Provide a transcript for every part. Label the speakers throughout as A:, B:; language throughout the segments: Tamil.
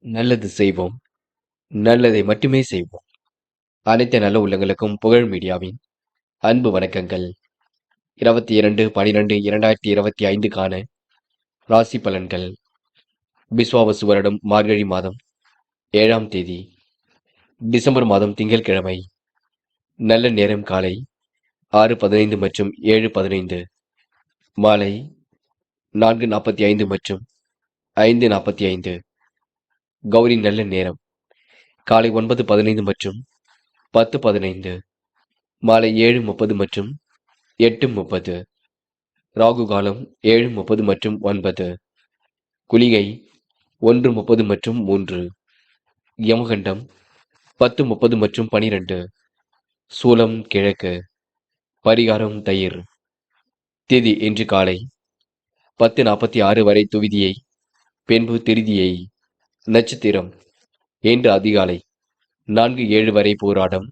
A: நல்லது செய்வோம். நல்லதை மட்டுமே செய்வோம். அனைத்து நல்ல உள்ளங்களுக்கும் புகழ் மீடியாவின் அன்பு வணக்கங்கள். 22/12/2025க்கான ராசி பலன்கள். பிஸ்வாவசு வருடம் மார்கழி மாதம் 7ஆம் தேதி டிசம்பர் மாதம் திங்கட்கிழமை. நல்ல நேரம் காலை 6:15 மற்றும் 7:15, மாலை 4:45 மற்றும் 5:45. கௌரி நல்ல நேரம் காலை 9:15 மற்றும் 10:15, மாலை 7:30 மற்றும் 8:30. ராகு காலம் 7:30 மற்றும் 9. குளிகை 1:30 மற்றும் 3. யமகண்டம் 10:30 மற்றும் 12. சூலம் கிழக்கு. பரிகாரம் தயிர். திதி இன்று காலை 10:46 வரை துவிதியை, பின்பு திருதியை. நட்சத்திரம் இன்று அதிகாலை 4:07 வரை போராடம்,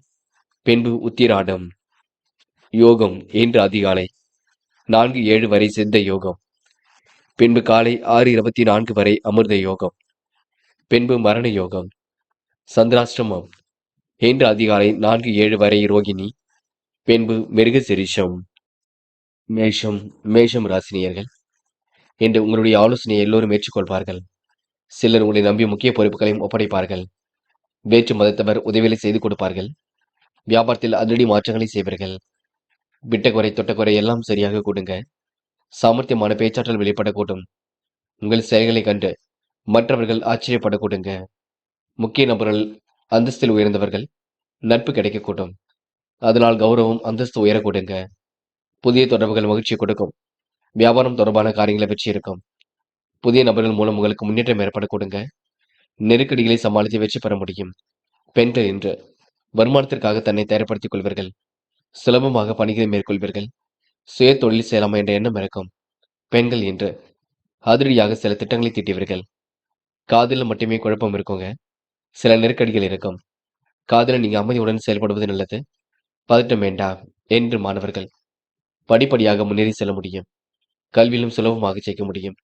A: பின்பு உத்திராடம். யோகம் இன்று அதிகாலை 4:07 வரை சித்த யோகம், பின்பு காலை 6:24 வரை அமிர்த யோகம், பின்பு மரண யோகம். சந்திராஷ்டமம் இன்று அதிகாலை 4:07 வரை ரோகிணி, பின்பு மிருகசிரிஷம். மேஷம் ராசினியர்கள். இன்று உங்களுடைய ஆலோசனையை எல்லோரும் ஏற்றுக்கொள்வார்கள். சிலர் உங்களை நம்பி முக்கிய பொறுப்புகளையும் ஒப்படைப்பார்கள். வேற்று மதத்தவர் உதவிகளை செய்து கொடுப்பார்கள். வியாபாரத்தில் அதிரடி மாற்றங்களை செய்வீர்கள். விட்டக்குறை தொட்டக்குறை எல்லாம் சரியாக கூடுங்க. சாமர்த்தியமான பேச்சாற்றல் வெளிப்படக்கூடும். உங்கள் செயல்களை கண்டு மற்றவர்கள் ஆச்சரியப்படக்கூடுங்க. முக்கிய நபர்கள் அந்தஸ்தில் உயர்ந்தவர்கள் நட்பு கிடைக்கக்கூடும். அதனால் கௌரவம் அந்தஸ்து உயரக்கூடுங்க. புதிய தொடர்புகள் மகிழ்ச்சி கொடுக்கும். வியாபாரம் தொடர்பான காரியங்களை வெற்றி இருக்கும். புதிய நபர்கள் மூலம் உங்களுக்கு முன்னேற்றம் ஏற்படக்கூடுங்க. நெருக்கடிகளை சமாளித்து வெற்றி பெற முடியும். பெண்கள் இன்று வருமானத்திற்காக தன்னை தயார்படுத்திக் கொள்வீர்கள். சுலபமாக பணிகளை மேற்கொள்வீர்கள். சுய தொழில் செய்யலாமா என்ற எண்ணம் இருக்கும். பெண்கள் இன்று அதிரடியாக சில திட்டங்களை தீட்டுவீர்கள். காதலில் மட்டுமே குழப்பம் இருக்குங்க. சில நெருக்கடிகள் இருக்கும். காதலில் நீங்க அமைதியுடன் செயல்படுவது நல்லது. பதட்டம் வேண்டாம் என்று மாணவர்கள் படிப்படியாக முன்னேறி செல்ல முடியும். கல்வியிலும் சுலபமாக ஜெயிக்க முடியும்.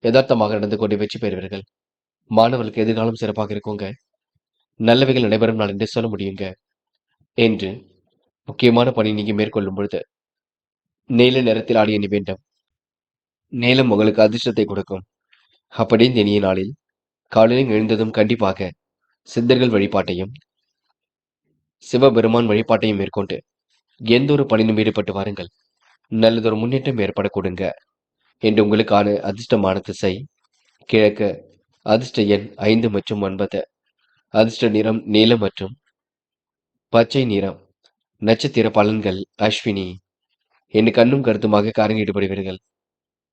A: யதார்த்தமாக நடந்து கொண்டு வெற்றி பெறுவீர்கள். மாணவர்களுக்கு எதிர்காலம் சிறப்பாக இருக்குங்க. நல்லவைகள் நடைபெறும் நாள் என்று சொல்ல முடியுங்க. என்று முக்கியமான பணி நீங்க மேற்கொள்ளும் பொழுது நீல நிறத்தில் ஆடிய அணி வேண்டும். நீலம் உங்களுக்கு அதிர்ஷ்டத்தை கொடுக்கும். அப்படி இந்த இனிய நாளில் காலையில் எழுந்ததும் கண்டிப்பாக சித்தர்கள் வழிபாட்டையும் சிவபெருமான் வழிபாட்டையும் மேற்கொண்டு எந்த ஒரு பணியிலும் ஈடுபட்டு வாருங்கள். நல்லதொரு முன்னேற்றம் ஏற்படக்கூடுங்க. என்று உங்களுக்கான அதிர்ஷ்டமான திசை கிழக்கு. அதிர்ஷ்ட எண் 5 மற்றும் 9. அதிர்ஷ்ட நிறம் நீலம் மற்றும் பச்சை நிறம். நட்சத்திர பலன்கள் அஸ்வினி. என்று கண்ணும் கருத்துமாக காரில் ஈடுபடுவீர்கள்.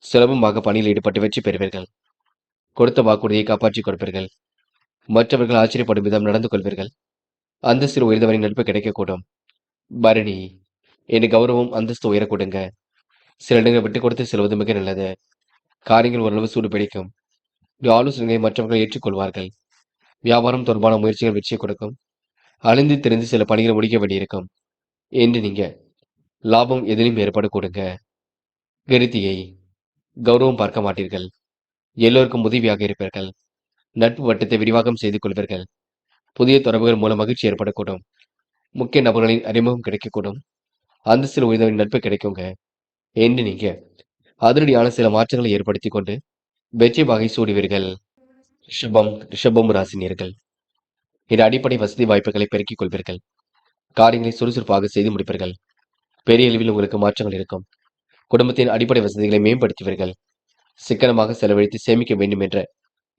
A: சுலபமாக பணியில் ஈடுபட்டு வெற்றி பெறுவீர்கள். கொடுத்த வாக்குறுதியை காப்பாற்றிக் கொடுப்பீர்கள். மற்றவர்கள் ஆச்சரியப்படும் விதம் நடந்து கொள்வீர்கள். அந்தஸ்தில் உயர்ந்தவரின் நட்பு கிடைக்கக்கூடும். பரணி. என்று கௌரவம் அந்தஸ்து உயரக்கூடுங்க. சில இடங்களை விட்டுக் கொடுத்து செல்வது மிக நல்லது. காரியங்கள் ஓரளவு சூடு பிடிக்கும். ஆலோசனைகளை மற்றவர்கள் ஏற்றுக்கொள்வார்கள். வியாபாரம் தொடர்பான முயற்சிகள் வெற்றியை கொடுக்கும். அழிந்து தெரிந்து சில பணிகளை முடிக்க வேண்டியிருக்கும். என்று நீங்க லாபம் எதிலும் ஏற்படக்கூடுங்க. கிருத்திகை. கௌரவம் பார்க்க மாட்டீர்கள். எல்லோருக்கும் உதவியாக இருப்பீர்கள். நட்பு வட்டத்தை விரிவாக்கம் செய்து கொள்வீர்கள். புதிய தொடர்புகள் மூலம் மகிழ்ச்சி ஏற்படக்கூடும். முக்கிய நபர்களின் அறிமுகம் கிடைக்கக்கூடும். அந்தஸ்தில் உயர்ந்தவரின் நட்பு கிடைக்குங்க. என்று நீங்க அதிரடியான சில மாற்றங்களை ஏற்படுத்தி கொண்டு வெற்றி வகை சூடுவீர்கள். ரிஷபம் ராசினியர்கள். இந்த அடிப்படை வசதி வாய்ப்புகளை பெருக்கிக் கொள்வீர்கள். காரியங்களை சுறுசுறுப்பாக செய்து முடிப்பீர்கள். பெரிய அளவில் உங்களுக்கு மாற்றங்கள் இருக்கும். குடும்பத்தின் அடிப்படை வசதிகளை மேம்படுத்துவீர்கள். சிக்கனமாக செலவழித்து சேமிக்க வேண்டும் என்ற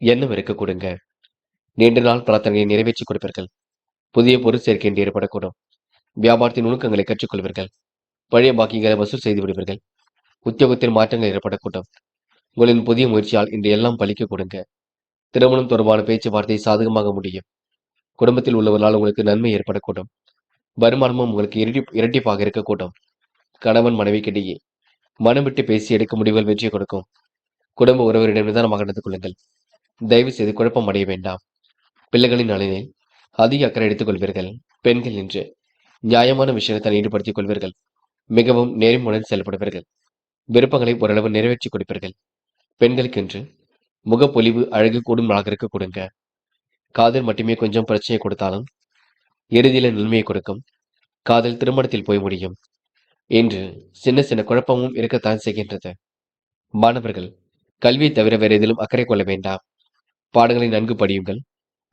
A: எண்ணம் இருக்கக்கூடுங்க. நீண்ட நாள் பிரார்த்தனையை நிறைவேற்றி கொடுப்பீர்கள். புதிய பொருள் சேர்க்கை என்று ஏற்படக்கூடும். வியாபாரத்தின் நுணுக்கங்களை கற்றுக்கொள்வீர்கள். பழைய பாக்கியங்களை வசூல் செய்து விடுவீர்கள். உத்தியோகத்தில் மாற்றங்கள் ஏற்படக்கூடும். உங்களின் புதிய முயற்சியால் இன்று எல்லாம் பலிக்க கொடுங்க. திருமணம் தொடர்பான பேச்சுவார்த்தை சாதகமாக முடியும். குடும்பத்தில் உள்ளவர்களால் உங்களுக்கு நன்மை ஏற்படக்கூடும். வருமானமும் உங்களுக்கு இரட்டிப்பாக இருக்கக்கூடும். கணவன் மனைவிக்கிடையே மனம் விட்டு பேசி எடுக்கும் முடிவுகள் வெற்றி கொடுக்கும். குடும்ப உறவரிடம் நிதானமாக நடந்து கொள்ளுங்கள். தயவு செய்து குழப்பம் அடைய வேண்டாம். பிள்ளைகளின் நலனில் அதிக அக்கறை எடுத்துக் கொள்வீர்கள். பெண்கள் இன்று நியாயமான விஷயத்தை ஈடுபடுத்திக் கொள்வீர்கள். மிகவும் நேர்மையுடன் செயல்படுவீர்கள். விருப்பங்களை ஓரளவு நிறைவேற்றி கொடுப்பீர்கள். பெண்களுக்கு இன்று முகப்பொலிவு அழகு கூடும் நாளாக இருக்க கொடுங்க. காதல் மட்டுமே கொஞ்சம் பிரச்சனையை கொடுத்தாலும் இறுதியில நன்மையை கொடுக்கும். காதல் திருமணத்தில் போய் முடியும் என்று சின்ன சின்ன குழப்பமும் இருக்கத்தான் செய்கின்றது. மாணவர்கள் கல்வியை தவிர வேறு எதிலும் அக்கறை கொள்ள வேண்டாம். பாடங்களை நன்கு படியுங்கள்.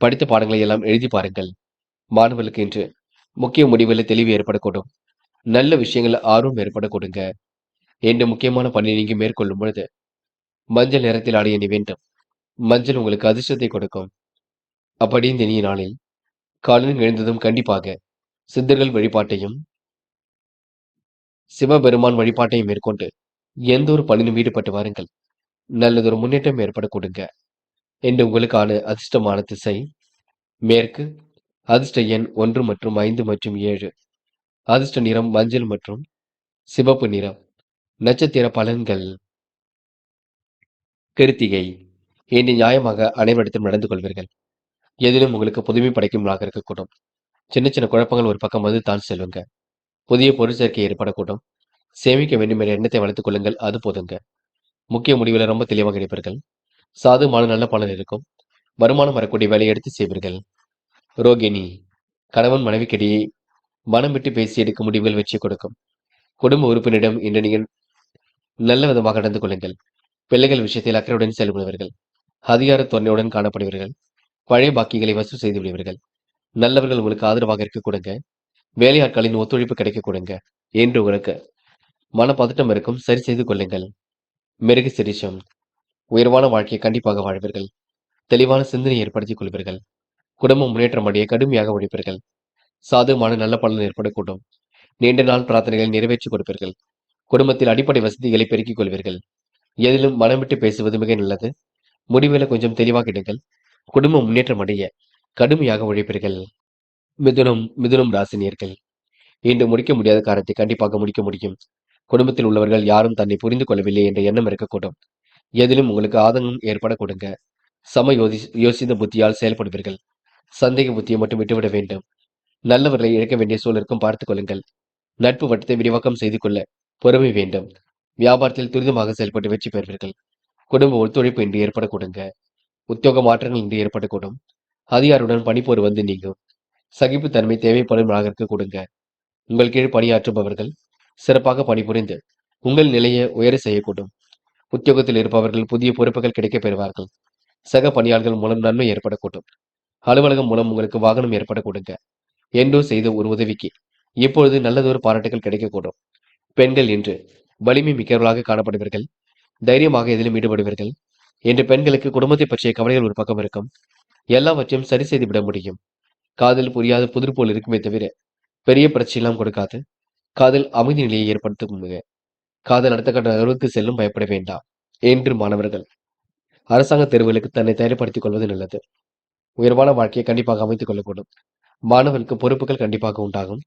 A: படித்த பாடங்களை எல்லாம் எழுதி பாருங்கள். மாணவர்களுக்கு இன்று முக்கிய முடிவுகளில் தெளிவு ஏற்படக்கூடும். நல்ல விஷயங்கள் ஆர்வம் ஏற்பட கொடுங்க என்று முக்கியமான பணி நீங்க மேற்கொள்ளும் பொழுது மஞ்சள் நிறத்தில் ஆடை அணி வேண்டும். மஞ்சள் உங்களுக்கு அதிர்ஷ்டத்தை கொடுக்கும். அப்படி இந்த இனிய நாளில் காலையில் எழுந்ததும் கண்டிப்பாக சித்தர்கள் வழிபாட்டையும் சிவபெருமான் வழிபாட்டையும் மேற்கொண்டு எந்த ஒரு பணியிலும் ஈடுபட்டு வாருங்கள். நல்லதொரு முன்னேற்றம் ஏற்பட கொடுங்க என்று உங்களுக்கான அதிர்ஷ்டமான திசை மேற்கு. அதிர்ஷ்ட எண் 1 மற்றும் 5 மற்றும் 7. அதிர்ஷ்ட நிறம் மஞ்சள் மற்றும் சிவப்பு நிறம். நட்சத்திர பலன்கள். கிருத்திகை. இன்று நியாயமாக அனைவரிடத்திலும் நடந்து கொள்வீர்கள். எதிலும் உங்களுக்கு புதுமை படைக்கும் நாளாக இருக்கக்கூடும். சின்ன சின்ன குழப்பங்கள் ஒரு பக்கம் வந்து தான் செல்லுங்க. புதிய பொருள் சேர்க்கை ஏற்படக்கூடும். சேமிக்க வேண்டும் என்ற எண்ணத்தை வளர்த்துக் கொள்ளுங்கள், அது போதுங்க. முக்கிய முடிவுகளை ரொம்ப தெளிவாக எடுப்பீர்கள். சாதுமான நல்ல பலன் இருக்கும். வருமானம் வரக்கூடிய வேலையை எடுத்து செய்வீர்கள். ரோகிணி. கணவன் மனைவிக்கிடையே மனம் விட்டு பேசி எடுக்கும் முடிவுகள் வெற்றி கொடுக்கும். குடும்ப உறுப்பினரிடம் இன்று நீங்கள் நல்ல விதமாக நடந்து கொள்ளுங்கள். பிள்ளைகள் விஷயத்தில் அக்கறையுடன் செயல்படுவீர்கள். அதிகார தோரணையுடன் காணப்படுவீர்கள். பழைய பாக்கிகளை வசூல் செய்து விடுவீர்கள். நல்லவர்கள் உங்களுக்கு ஆதரவாக இருக்க கொடுங்க. வேலையாட்களின் ஒத்துழைப்பு கிடைக்க கொடுங்க என்று உங்களுக்கு மனப்பதட்டம் இருக்கும், சரி செய்து கொள்ளுங்கள். மிருக சிரிஷம். உயர்வான வாழ்க்கையை கண்டிப்பாக வாழ்வீர்கள். தெளிவான சிந்தனை ஏற்படுத்திக் கொள்வீர்கள். குடும்ப முன்னேற்றம் அடைய கடுமையாக உழைப்பீர்கள். சாதகமான நல்ல பலன் ஏற்படக்கூடும். நீண்ட நாள் பிரார்த்தனைகளை நிறைவேற்றிக் கொடுப்பீர்கள். குடும்பத்தில் அடிப்படை வசதிகளை பெருக்கிக் கொள்வீர்கள். எதிலும் மனம் விட்டு பேசுவது மிக நல்லது. முடிவுகளை கொஞ்சம் தெளிவாக இடுங்கள். குடும்ப முன்னேற்றம் அடைய கடுமையாக உழைப்பீர்கள். மிதுனம் ராசினியர்கள். இன்று முடிக்க முடியாத காரியத்தை கண்டிப்பாக முடிக்க முடியும். குடும்பத்தில் உள்ளவர்கள் யாரும் தன்னை புரிந்து கொள்ளவில்லை என்ற எண்ணம் இருக்கக்கூடும். எதிலும் உங்களுக்கு ஆதங்கம் ஏற்பட கொடுங்க. யோசித்த புத்தியால் செயல்படுவீர்கள். சந்தேக புத்தியை மட்டும் விட்டுவிட வேண்டும். நல்லவர்களை இழக்க வேண்டிய சூழலுக்கும் பார்த்துக் கொள்ளுங்கள். நட்பு வட்டத்தை விரிவாக்கம் செய்து கொள்ள பொறுமை வேண்டும். வியாபாரத்தில் துரிதமாக செயல்பட்டு வெற்றி பெறுவீர்கள். குடும்ப ஒத்துழைப்பு இன்று ஏற்பட கொடுங்க. உத்தியோக மாற்றங்கள் இன்று ஏற்படக்கூடும். அதிகாரியுடன் பணிப்போர் வந்து நீங்கும். சகிப்புத்தன்மை தேவைப்படும் நாளாக கொடுங்க. உங்கள் கீழ் பணியாற்றுபவர்கள் சிறப்பாக பணிபுரிந்து உங்கள் நிலையை உயர செய்யக்கூடும். உத்தியோகத்தில் இருப்பவர்கள் புதிய பொறுப்புகள் கிடைக்கப் பெறுவார்கள். சக பணியாளர்கள் மூலம் நன்மை ஏற்படக்கூடும். அலுவலகம் மூலம் உங்களுக்கு வாகனம் ஏற்பட கொடுங்க. என்றோ செய்த ஒரு உதவிக்கு இப்பொழுது நல்லதொரு பாராட்டுகள் கிடைக்கக்கூடும். பெண்கள் இன்று வலிமை மிக்கவர்களாக காணப்படுவீர்கள். தைரியமாக எதிலும் ஈடுபடுவீர்கள். இன்று பெண்களுக்கு குடும்பத்தை பற்றிய கவலைகள் ஒரு பக்கம் இருக்கும். எல்லாவற்றையும் சரி செய்து விட முடியும். காதல் புரியாத புதிர் போல் இருக்குமே தவிர பெரிய பிரச்சனையெல்லாம் கொடுக்காது. காதல் அமைதி நிலையை ஏற்படுத்தும். காதல் அடுத்த கட்ட நகர்வுக்கு செல்லும், பயப்பட வேண்டாம் என்று மாணவர்கள் அரசாங்க தேர்வுகளுக்கு தன்னை தயார்படுத்திக் கொள்வது நல்லது. உயர்வான வாழ்க்கையை கண்டிப்பாக அமைத்துக் கொள்ளக்கூடும். மாணவர்களுக்கு பொறுப்புகள் கண்டிப்பாக உண்டாகும்.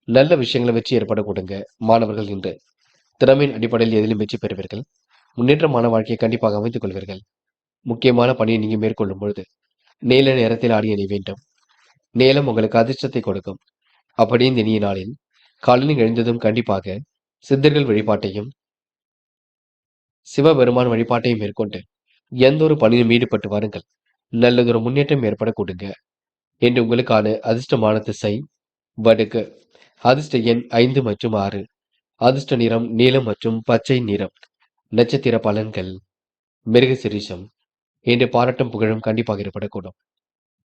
A: நல்ல விஷயங்களை வெற்றி ஏற்பட கொடுங்க. மாணவர்கள் இன்று திறமையின் அடிப்படையில் எதிலும் வெற்றி பெறுவீர்கள். முன்னேற்றமான வாழ்க்கையை கண்டிப்பாக அமைத்துக் கொள்வீர்கள். முக்கியமான பணியை நீங்க மேற்கொள்ளும் பொழுது நீல நேரத்தில் ஆடி அணி வேண்டும். நீளம் உங்களுக்கு அதிர்ஷ்டத்தை கொடுக்கும். அப்படி இந்த இனிய நாளில் காலையில் எழுந்ததும் கண்டிப்பாக சித்தர்கள் வழிபாட்டையும் சிவபெருமான் வழிபாட்டையும் மேற்கொண்டு எந்த ஒரு பணியிலும் ஈடுபட்டு வாருங்கள். நல்லதொரு முன்னேற்றம் ஏற்பட கொடுங்க என்று உங்களுக்கான அதிர்ஷ்டமான திசை வடக்கு. அதிர்ஷ்ட எண் 5 மற்றும் 6. அதிர்ஷ்ட நிறம் நீலம் மற்றும் பச்சை நிறம். நட்சத்திர பலன்கள். மிருக சிரிஷம். என்று பாராட்டும் புகழும் கண்டிப்பாக ஏற்படக்கூடும்.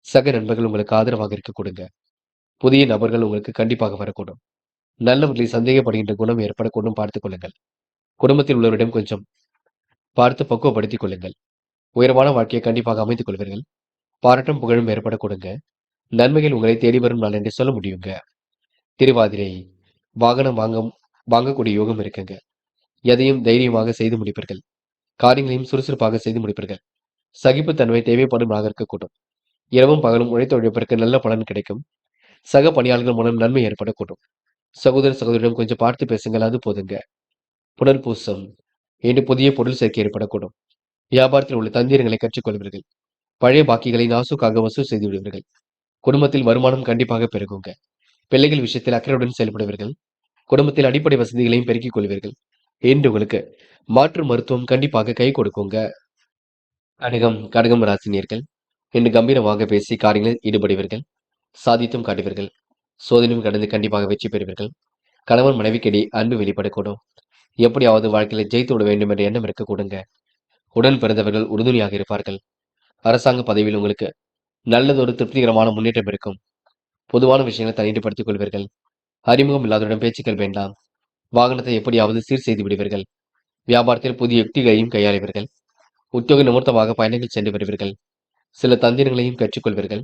A: சக நண்பர்கள் உங்களுக்கு ஆதரவாக இருக்க கொடுங்க. புதிய நபர்கள் உங்களுக்கு கண்டிப்பாக வரக்கூடும். நல்லவர்களை சந்தேகப்படுகின்ற குணம் ஏற்படக்கூடும், பார்த்துக் கொள்ளுங்கள். குடும்பத்தில் உள்ளவரிடம் கொஞ்சம் பார்த்து பக்குவப்படுத்திக் கொள்ளுங்கள். உயர்வான வாழ்க்கையை கண்டிப்பாக அமைத்துக் கொள்வீர்கள். பாராட்டும் புகழும் ஏற்பட கொடுங்க. நன்மைகள் உங்களை தேடி வரும் நாள் என்று சொல்ல முடியுங்க. திருவாதிரை. வாகனம் வாங்கக்கூடிய யோகம் இருக்குங்க. எதையும் தைரியமாக செய்து முடிப்பீர்கள். காரியங்களையும் சுறுசுறுப்பாக செய்து முடிப்பீர்கள். சகிப்புத்தன்மை தேவைப்படும் நாளாக இருக்கக்கூடும். இரவும் பகலும் உழைத்த உழைப்பிற்கு நல்ல பலன் கிடைக்கும். சக பணியாளர்கள் மூலம் நன்மை ஏற்படக்கூடும். சகோதர சகோதரிடம் கொஞ்சம் பார்த்து பேசுங்கள், அது போதுங்க. புனர்பூசம். இன்று புதிய பொருள் சேர்க்கை ஏற்படக்கூடும். வியாபாரத்தில் உள்ள தந்திரங்களை கற்றுக்கொள்வீர்கள். பழைய பாக்கிகளை நாசுக்காக வசூல் செய்து விடுவீர்கள். குடும்பத்தில் வருமானம் கண்டிப்பாக பெருகுங்க. பிள்ளைகள் விஷயத்தில் அக்கறையுடன் செயல்படுவீர்கள். குடும்பத்தில் அடிப்படை வசதிகளையும் பெருக்கிக் கொள்வீர்கள். என்று உங்களுக்கு மாற்று மருத்துவம் கண்டிப்பாக கை கொடுக்குங்க. கடகம் ராசினியர்கள். என்று கம்பீரமாக பேசி காரியங்களில் ஈடுபடுவீர்கள். சாதித்தும் காட்டுவீர்கள். சோதனையும் கடந்து கண்டிப்பாக வெற்றி பெறுவீர்கள். கணவன் மனைவிக்கிடையே அன்பு வெளிப்படக்கூடும். எப்படியாவது வாழ்க்கையில ஜெயித்து விட வேண்டும் என்ற எண்ணம் இருக்கக்கூடுங்க. உடன் பிறந்தவர்கள் உறுதுணையாக இருப்பார்கள். அரசாங்க பதவியில் உங்களுக்கு நல்லதொரு திருப்திகரமான முன்னேற்றம் இருக்கும். பொதுவான விஷயங்களை தனிமைப்படுத்திக் கொள்வீர்கள். அறிமுகம் இல்லாதவரிடம் பேச்சுக்கள் வேண்டாம். வாகனத்தை எப்படியாவது சீர் செய்து விடுவீர்கள். வியாபாரத்தில் புதிய யுக்திகளையும் கையாளுவீர்கள். உத்தியோக நிமித்தமாக பயணங்கள் சென்று வருவீர்கள். சில தந்திரங்களையும் கற்றுக்கொள்வீர்கள்.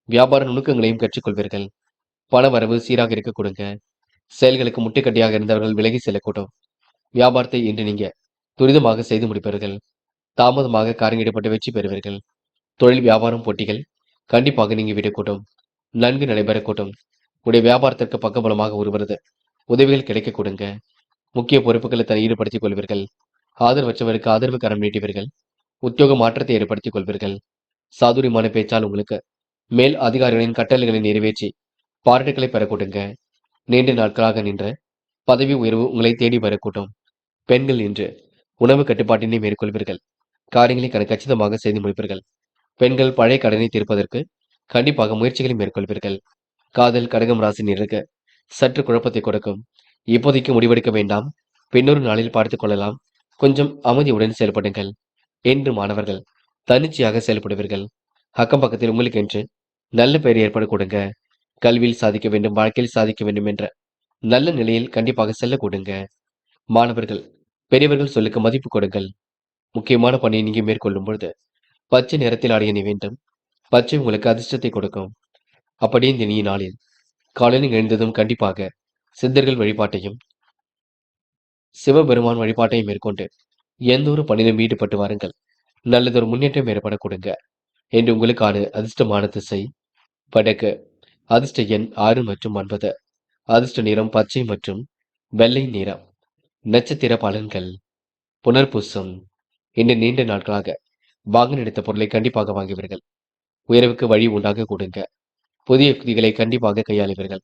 A: வியாபார நுணுக்கங்களையும் கற்றுக்கொள்வீர்கள். பண வரவு சீராக இருக்க கொடுங்க. செயல்களுக்கு முட்டுக்கட்டையாக இருந்தவர்கள் விலகி செல்லக்கூடும். வியாபாரத்தை இன்று நீங்க துரிதமாக செய்து முடிப்பீர்கள். தாமதமாக காரியம் ஈடுபட்டு வெற்றி பெறுவீர்கள். தொழில் வியாபாரம் போட்டிகள் கண்டிப்பாக நீங்க விடக்கூடும். நன்கு நடைபெறக்கூடும். உடைய வியாபாரத்திற்கு பக்கபலமாக ஒருவரது உதவிகள் கிடைக்க கொடுங்க. முக்கிய பொறுப்புகளை தன்னை ஈடுபடுத்திக் கொள்வீர்கள். ஆதரவற்றவருக்கு ஆதரவு கரம் நீட்டுவீர்கள். உத்தியோக மாற்றத்தை ஏற்படுத்திக் கொள்வீர்கள். சாதுரியமான பேச்சால் உங்களுக்கு மேல் அதிகாரிகளின் கட்டளைகளை நிறைவேற்றி பாராட்டுகளை பெற கொடுங்க. நீண்ட நாட்களாக நின்ற பதவி உயர்வு உங்களை தேடி வரக்கூடும். பெண்கள் இன்று உணவு கட்டுப்பாட்டினை மேற்கொள்வீர்கள். காரியங்களை கச்சிதமாக செய்து முடிப்பீர்கள். பெண்கள் பழைய கடனை தீர்ப்பதற்கு கண்டிப்பாக முயற்சிகளை மேற்கொள்வீர்கள். காதல் கடகம் ராசி நேருக்கு சற்று குழப்பத்தை கொடுக்கும். இப்போதைக்கு முடிவெடுக்க வேண்டாம். பின்னொரு நாளில் பார்த்துக் கொள்ளலாம். கொஞ்சம் அமைதியுடன் செயல்படுங்கள். என்று மாணவர்கள் தன்னிச்சையாக செயல்படுவீர்கள். அக்கம் பக்கத்தில் உங்களுக்கு என்று நல்ல பெயர் ஏற்பட கொடுங்க. கல்வியில் சாதிக்க வேண்டும், வாழ்க்கையில் சாதிக்க வேண்டும் என்ற நல்ல நிலையில் கண்டிப்பாக செல்ல கொடுங்க. மாணவர்கள் பெரியவர்கள் சொல்லுக்கு மதிப்பு கொடுங்கள். முக்கியமான பணியை நீங்க மேற்கொள்ளும் பொழுது பச்சை நிறத்தில் ஆடைய நீ வேண்டும். பச்சை உங்களுக்கு அதிர்ஷ்டத்தை கொடுக்கும். அப்படியே இந்த இனிய நாளில் காலையில் எழுந்ததும் கண்டிப்பாக சித்தர்கள் வழிபாட்டையும் சிவபெருமான் வழிபாட்டையும் மேற்கொண்டு எந்த ஒரு பணியிலும் ஈடுபட்டு வாருங்கள். நல்லதொரு முன்னேற்றம் ஏற்பட கொடுங்க. என்று உங்களுக்கான அதிர்ஷ்டமான திசை வடக்கு. அதிர்ஷ்ட எண் 6 மற்றும் 9. அதிர்ஷ்ட நிறம் பச்சை மற்றும் வெள்ளை நிறம். நட்சத்திர பலன்கள். புனர்பூசம். இன்று நீண்ட நாட்களாக வாங்க எடுத்த பொருளை கண்டிப்பாக வாங்குவீர்கள். உயர்வுக்கு வழி உண்டாக கொடுங்க. புதிய யுக்திகளை கண்டிப்பாக கையாளுவீர்கள்.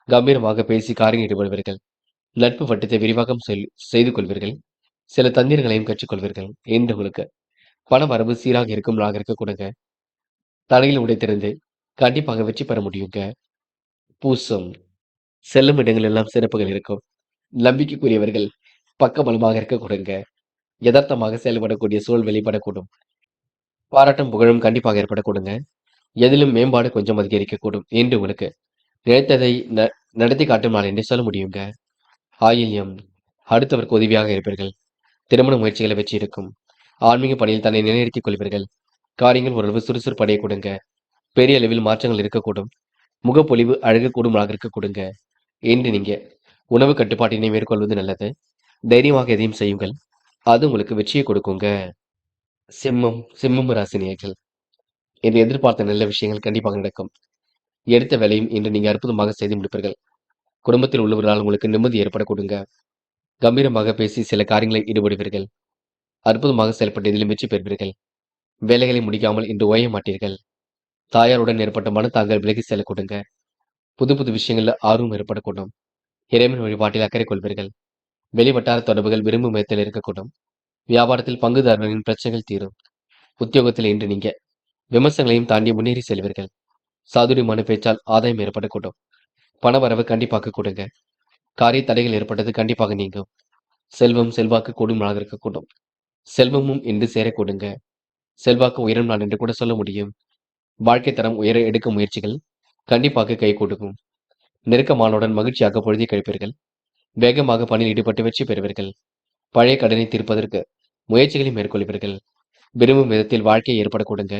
A: கம்பீரமாக பேசி காரியம் ஈடுபடுவீர்கள். நட்பு வட்டத்தை விரிவாக்கம் செய்து கொள்வீர்கள். சில தந்திரங்களையும் கற்றுக்கொள்வீர்கள். என்று உங்களுக்கு பண வரவு சீராக இருக்கும் நாளாக இருக்க கொடுங்க. தலையில் உடைத்திருந்து கண்டிப்பாக வெற்றி பெற முடியுங்க. பூசம். செல்லும் இடங்கள் எல்லாம் சிறப்புகள் இருக்கும். நம்பிக்கைக்குரியவர்கள் பக்கபலமாக இருக்க கொடுங்க. யதார்த்தமாக செயல்படக்கூடிய சூழல் வெளிப்படக்கூடும். பாராட்டும் புகழும் கண்டிப்பாக ஏற்படக்கூடுங்க. எதிலும் மேம்பாடு கொஞ்சம் அதிகரிக்கக்கூடும். என்று உங்களுக்கு நினைத்ததை நடத்தி காட்டும் நாள் என்று சொல்ல முடியுங்க. ஆயில்யம். அடுத்தவருக்கு உதவியாக இருப்பீர்கள். திருமண முயற்சிகளை வெற்றி இருக்கும். ஆன்மீக பணியில் தன்னை நிலைநிறுத்திக் கொள்வீர்கள். காரியங்கள் ஓரளவு சுறுசுறுப்பு அடைய கொடுங்க. பெரிய அளவில் மாற்றங்கள் இருக்கக்கூடும். முகப்பொலிவு அழகு கூடுமாக இருக்க கொடுங்க. என்று நீங்க உணவு கட்டுப்பாட்டினை மேற்கொள்வது நல்லது. தைரியமாக எதையும் செய்யுங்கள். அது உங்களுக்கு வெற்றியை கொடுக்குங்க. சிம்மம் ராசினியர்கள். என்று எதிர்பார்த்த நல்ல விஷயங்கள் கண்டிப்பாக நடக்கும். எடுத்த வேலையும் இன்று நீங்க அற்புதமாக செய்து முடிப்பீர்கள். குடும்பத்தில் உள்ளவர்களால் உங்களுக்கு நிம்மதி ஏற்பட கொடுங்க. கம்பீரமாக பேசி சில காரியங்களை ஈடுபடுவீர்கள். அற்புதமாக செயல்பட்டு இதிலும் வெற்றி பெறுவீர்கள். வேலைகளை முடிக்காமல் இன்று ஓய மாட்டீர்கள். தாயாருடன் ஏற்பட்ட மனத்தாங்கள் விலகி செல்ல கொடுங்க. புது புது விஷயங்கள்ல ஆர்வம் ஏற்படக்கூடும். இறைவன் வழிபாட்டில் அக்கறை கொள்வீர்கள். வெளிவட்டார தொடர்புகள் விரும்பும் விதத்தில் இருக்கக்கூடும். வியாபாரத்தில் பங்குதாரர்களின் பிரச்சனைகள் தீரும். உத்தியோகத்தில் இன்று நீங்க விமர்சனங்களையும் தாண்டி முன்னேறி செல்வீர்கள். சாதுரியமான பேச்சால் ஆதாயம் ஏற்படக்கூடும். பண வரவு கண்டிப்பாக கொடுங்க. காரிய தடைகள் ஏற்பட்டது கண்டிப்பாக நீங்கும். செல்வம் செல்வாக்கு கூடும் நாளாக இருக்கக்கூடும். செல்வமும் இன்று சேர கொடுங்க. செல்வாக்கு உயரும் நாள் என்று கூட சொல்ல முடியும். வாழ்க்கை தரம் உயர எடுக்கும் முயற்சிகள் கண்டிப்பாக கை கொடுக்கும். நெருக்கமானுடன் மகிழ்ச்சியாக பொழுதி கழிப்பீர்கள். வேகமாக பணியில் ஈடுபட்டு வெற்றி பெறுவீர்கள். பழைய கடனை தீர்ப்பதற்கு முயற்சிகளை மேற்கொள்வீர்கள். விரும்பும் விதத்தில் வாழ்க்கை ஏற்பட கொடுங்க.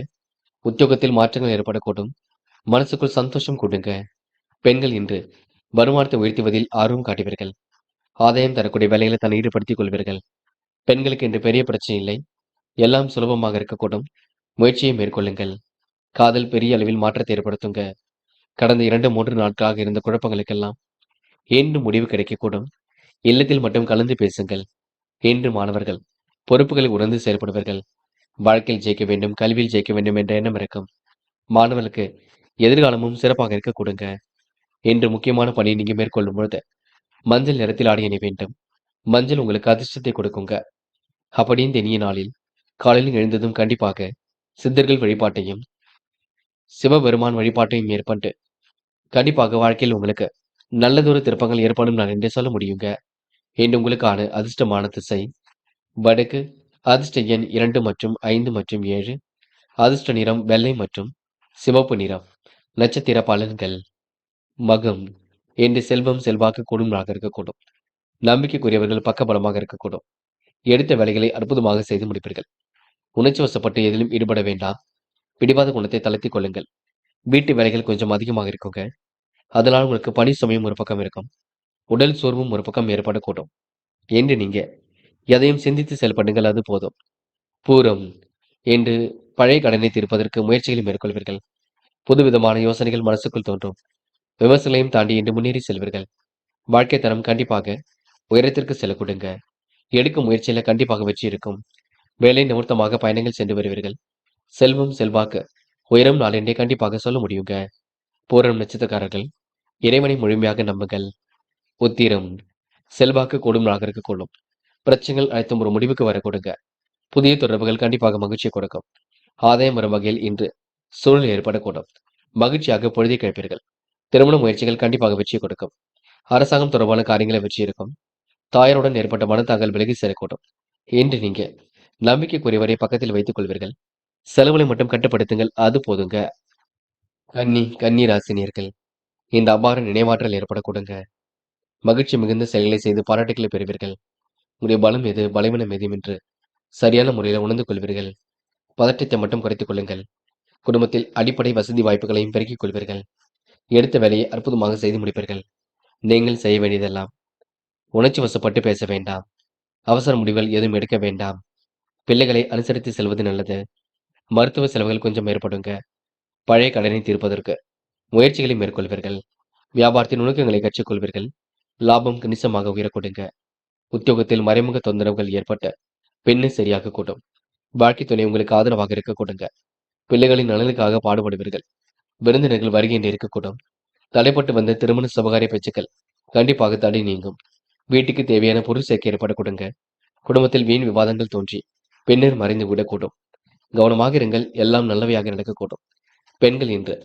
A: உத்தியோகத்தில் மாற்றங்கள் ஏற்படக்கூடும். மனசுக்குள் சந்தோஷம் கொடுங்க. பெண்கள் இன்று வருமானத்தை உயர்த்துவதில் ஆர்வம் காட்டுவீர்கள். ஆதாயம் தரக்கூடிய வேலைகளை தன்னை ஈடுபடுத்திக் கொள்வீர்கள். பெண்களுக்கு இன்று பெரிய பிரச்சனை இல்லை. எல்லாம் சுலபமாக இருக்கக்கூடும். முயற்சியை மேற்கொள்ளுங்கள். காதல் பெரிய அளவில் மாற்றத்தை ஏற்படுத்துங்க. கடந்த 2-3 நாட்களாக இருந்த குழப்பங்களுக்கெல்லாம் இன்று முடிவு கிடைக்கக்கூடும். இல்லத்தில் மட்டும் கலந்து பேசுங்கள். இன்று மாணவர்கள் பொறுப்புகளை உணர்ந்து செயல்படுவீர்கள். வாழ்க்கையில் ஜெயிக்க வேண்டும், கல்வியில் ஜெயிக்க வேண்டும் என்ற எண்ணம் இருக்கும். மாணவர்களுக்கு எதிர்காலமும் சிறப்பாக இருக்க கொடுங்க. இன்று முக்கியமான பணியை நீங்க மேற்கொள்ளும் பொழுது மஞ்சள் நிறத்தில் ஆடை அணி வேண்டும். மஞ்சள் உங்களுக்கு அதிர்ஷ்டத்தை கொடுக்குங்க. அப்படி இந்த இனிய நாளில் காலையில் எழுந்ததும் கண்டிப்பாக சித்தர்கள் வழிபாட்டையும் சிவபெருமான் வழிபாட்டையும் மேற்கொண்டு கண்டிப்பாக வாழ்க்கையில் உங்களுக்கு நல்லதொரு திருப்பங்கள் ஏற்படும் நான் என்றே சொல்ல முடியுங்க. இன்று உங்களுக்கான அதிர்ஷ்டமான திசை வடக்கு. அதிர்ஷ்ட எண் 2 மற்றும் 5 மற்றும் 7. அதிர்ஷ்ட நிறம் வெள்ளை மற்றும் சிவப்பு நிறம். நட்சத்திர பலன்கள். மகம். இன்று செல்வம் செல்வாக்கு கூடுதலாக இருக்கக்கூடும். நம்பிக்கைக்குரியவர்கள் பக்கபலமாக இருக்கக்கூடும். எடுத்த வேலைகளை அற்புதமாக செய்து முடிப்பீர்கள். உணர்ச்சி வசப்பட்டு எதிலும் ஈடுபட வேண்டாம். பிடிவாத குணத்தை தளர்த்திக் கொள்ளுங்கள். வீட்டு வேலைகள் கொஞ்சம் அதிகமாக இருக்குங்க. அதனால் உங்களுக்கு பணி சுமையும் ஒரு பக்கம் இருக்கும். உடல் சோர்வும் ஒரு பக்கம் ஏற்படக்கூடும். என்று நீங்க எதையும் சிந்தித்து செயல்படுங்கள், அது போதும். பூரம். என்று பழைய கடனை தீர்ப்பதற்கு முயற்சிகளை மேற்கொள்வீர்கள். புதுவிதமான யோசனைகள் மனசுக்குள் தோன்றும். விமர்சனங்களையும் தாண்டி இன்று முன்னேறி செல்வீர்கள். வாழ்க்கை தரம் கண்டிப்பாக உயரத்திற்கு செல்ல கொடுங்க. எடுக்கும் முயற்சியில கண்டிப்பாக வெற்றி இருக்கும். வேலை நிமித்தமாக பயணங்கள் சென்று வருவீர்கள். செல்வம் செல்வாக்கு உயரும் நாள் என்றே கண்டிப்பாக சொல்ல முடியுங்க. பூரம் நட்சத்திரக்காரர்கள் இறைவனை முழுமையாக நம்புங்கள். உத்திரம். செல்வாக்கு கூடும் நாளாக இருக்கக்கூடும். பிரச்சனைகள் அனைத்தும் ஒரு முடிவுக்கு வர கொடுங்க. புதிய தொடர்புகள் கண்டிப்பாக மகிழ்ச்சியை கொடுக்கும். ஆதாயம் வரும் வகையில் இன்று சூழல் ஏற்படக்கூடும். மகிழ்ச்சியாக பொழுதை கழிப்பீர்கள். திருமண முயற்சிகள் கண்டிப்பாக வெற்றி கொடுக்கும். அரசாங்கம் தொடர்பான காரியங்களை வெற்றி இருக்கும். தாயாருடன் ஏற்பட்ட மனத்தாங்கல் விலகி செல்லக்கூடும். இன்று நீங்க நம்பிக்கைக்குரியவரை பக்கத்தில் வைத்துக் கொள்வீர்கள். செலவுகளை மட்டும் கட்டுப்படுத்துங்கள், அது போதுங்க. கன்னி ராசினியர்கள் இந்த அபார நினைவாற்றல் ஏற்படக்கூடுங்க. மகிழ்ச்சி மிகுந்த செயல்களை செய்து பாராட்டுகளை பெறுவீர்கள். உங்களுடைய பலம் எது பலவீனம் எது என்று சரியான முறையில் உணர்ந்து கொள்வீர்கள். பதற்றத்தை மட்டும் குறைத்துக் கொள்ளுங்கள். குடும்பத்தில் அடிப்படை வசதி வாய்ப்புகளையும் பெருக்கிக் கொள்வீர்கள். எடுத்த வேலையை அற்புதமாக செய்து முடிப்பீர்கள். நீங்கள் செய்ய வேண்டியதெல்லாம் உணர்ச்சி வசப்பட்டு பேச வேண்டாம். அவசர முடிவுகள் எதுவும் எடுக்க வேண்டாம். பிள்ளைகளை அனுசரித்து செல்வது நல்லது. மருத்துவ செலவுகள் கொஞ்சம் ஏற்படுங்க. பழைய கடனை தீர்ப்பதற்கு முயற்சிகளை மேற்கொள்வீர்கள். வியாபாரத்தின் நுணுக்கங்களை கற்றுக்கொள்வீர்கள். லாபம் கணிசமாக உயரக்கூடுங்க. உத்தியோகத்தில் மறைமுக தொந்தரவுகள் ஏற்பட்ட பெண்ணு சரியாக கூடும். வாழ்க்கை துணை உங்களுக்கு ஆதரவாக இருக்க கொடுங்க. பிள்ளைகளின் நலனுக்காக பாடுபடுவீர்கள். விருந்தினர்கள் வருகை என்று இருக்கக்கூடும். தடைப்பட்டு வந்த திருமண சுபகாரிய பேச்சுக்கள் கண்டிப்பாக தடை நீங்கும். வீட்டுக்கு தேவையான பொருள் சேர்க்கை ஏற்பட கொடுங்க. குடும்பத்தில் வீண் விவாதங்கள் தோன்றி பின்னர் மறைந்து விடக்கூடும். கவனமாக இருங்கள், எல்லாம் நல்லவையாக நடக்கக்கூடும். பெண்கள் இன்று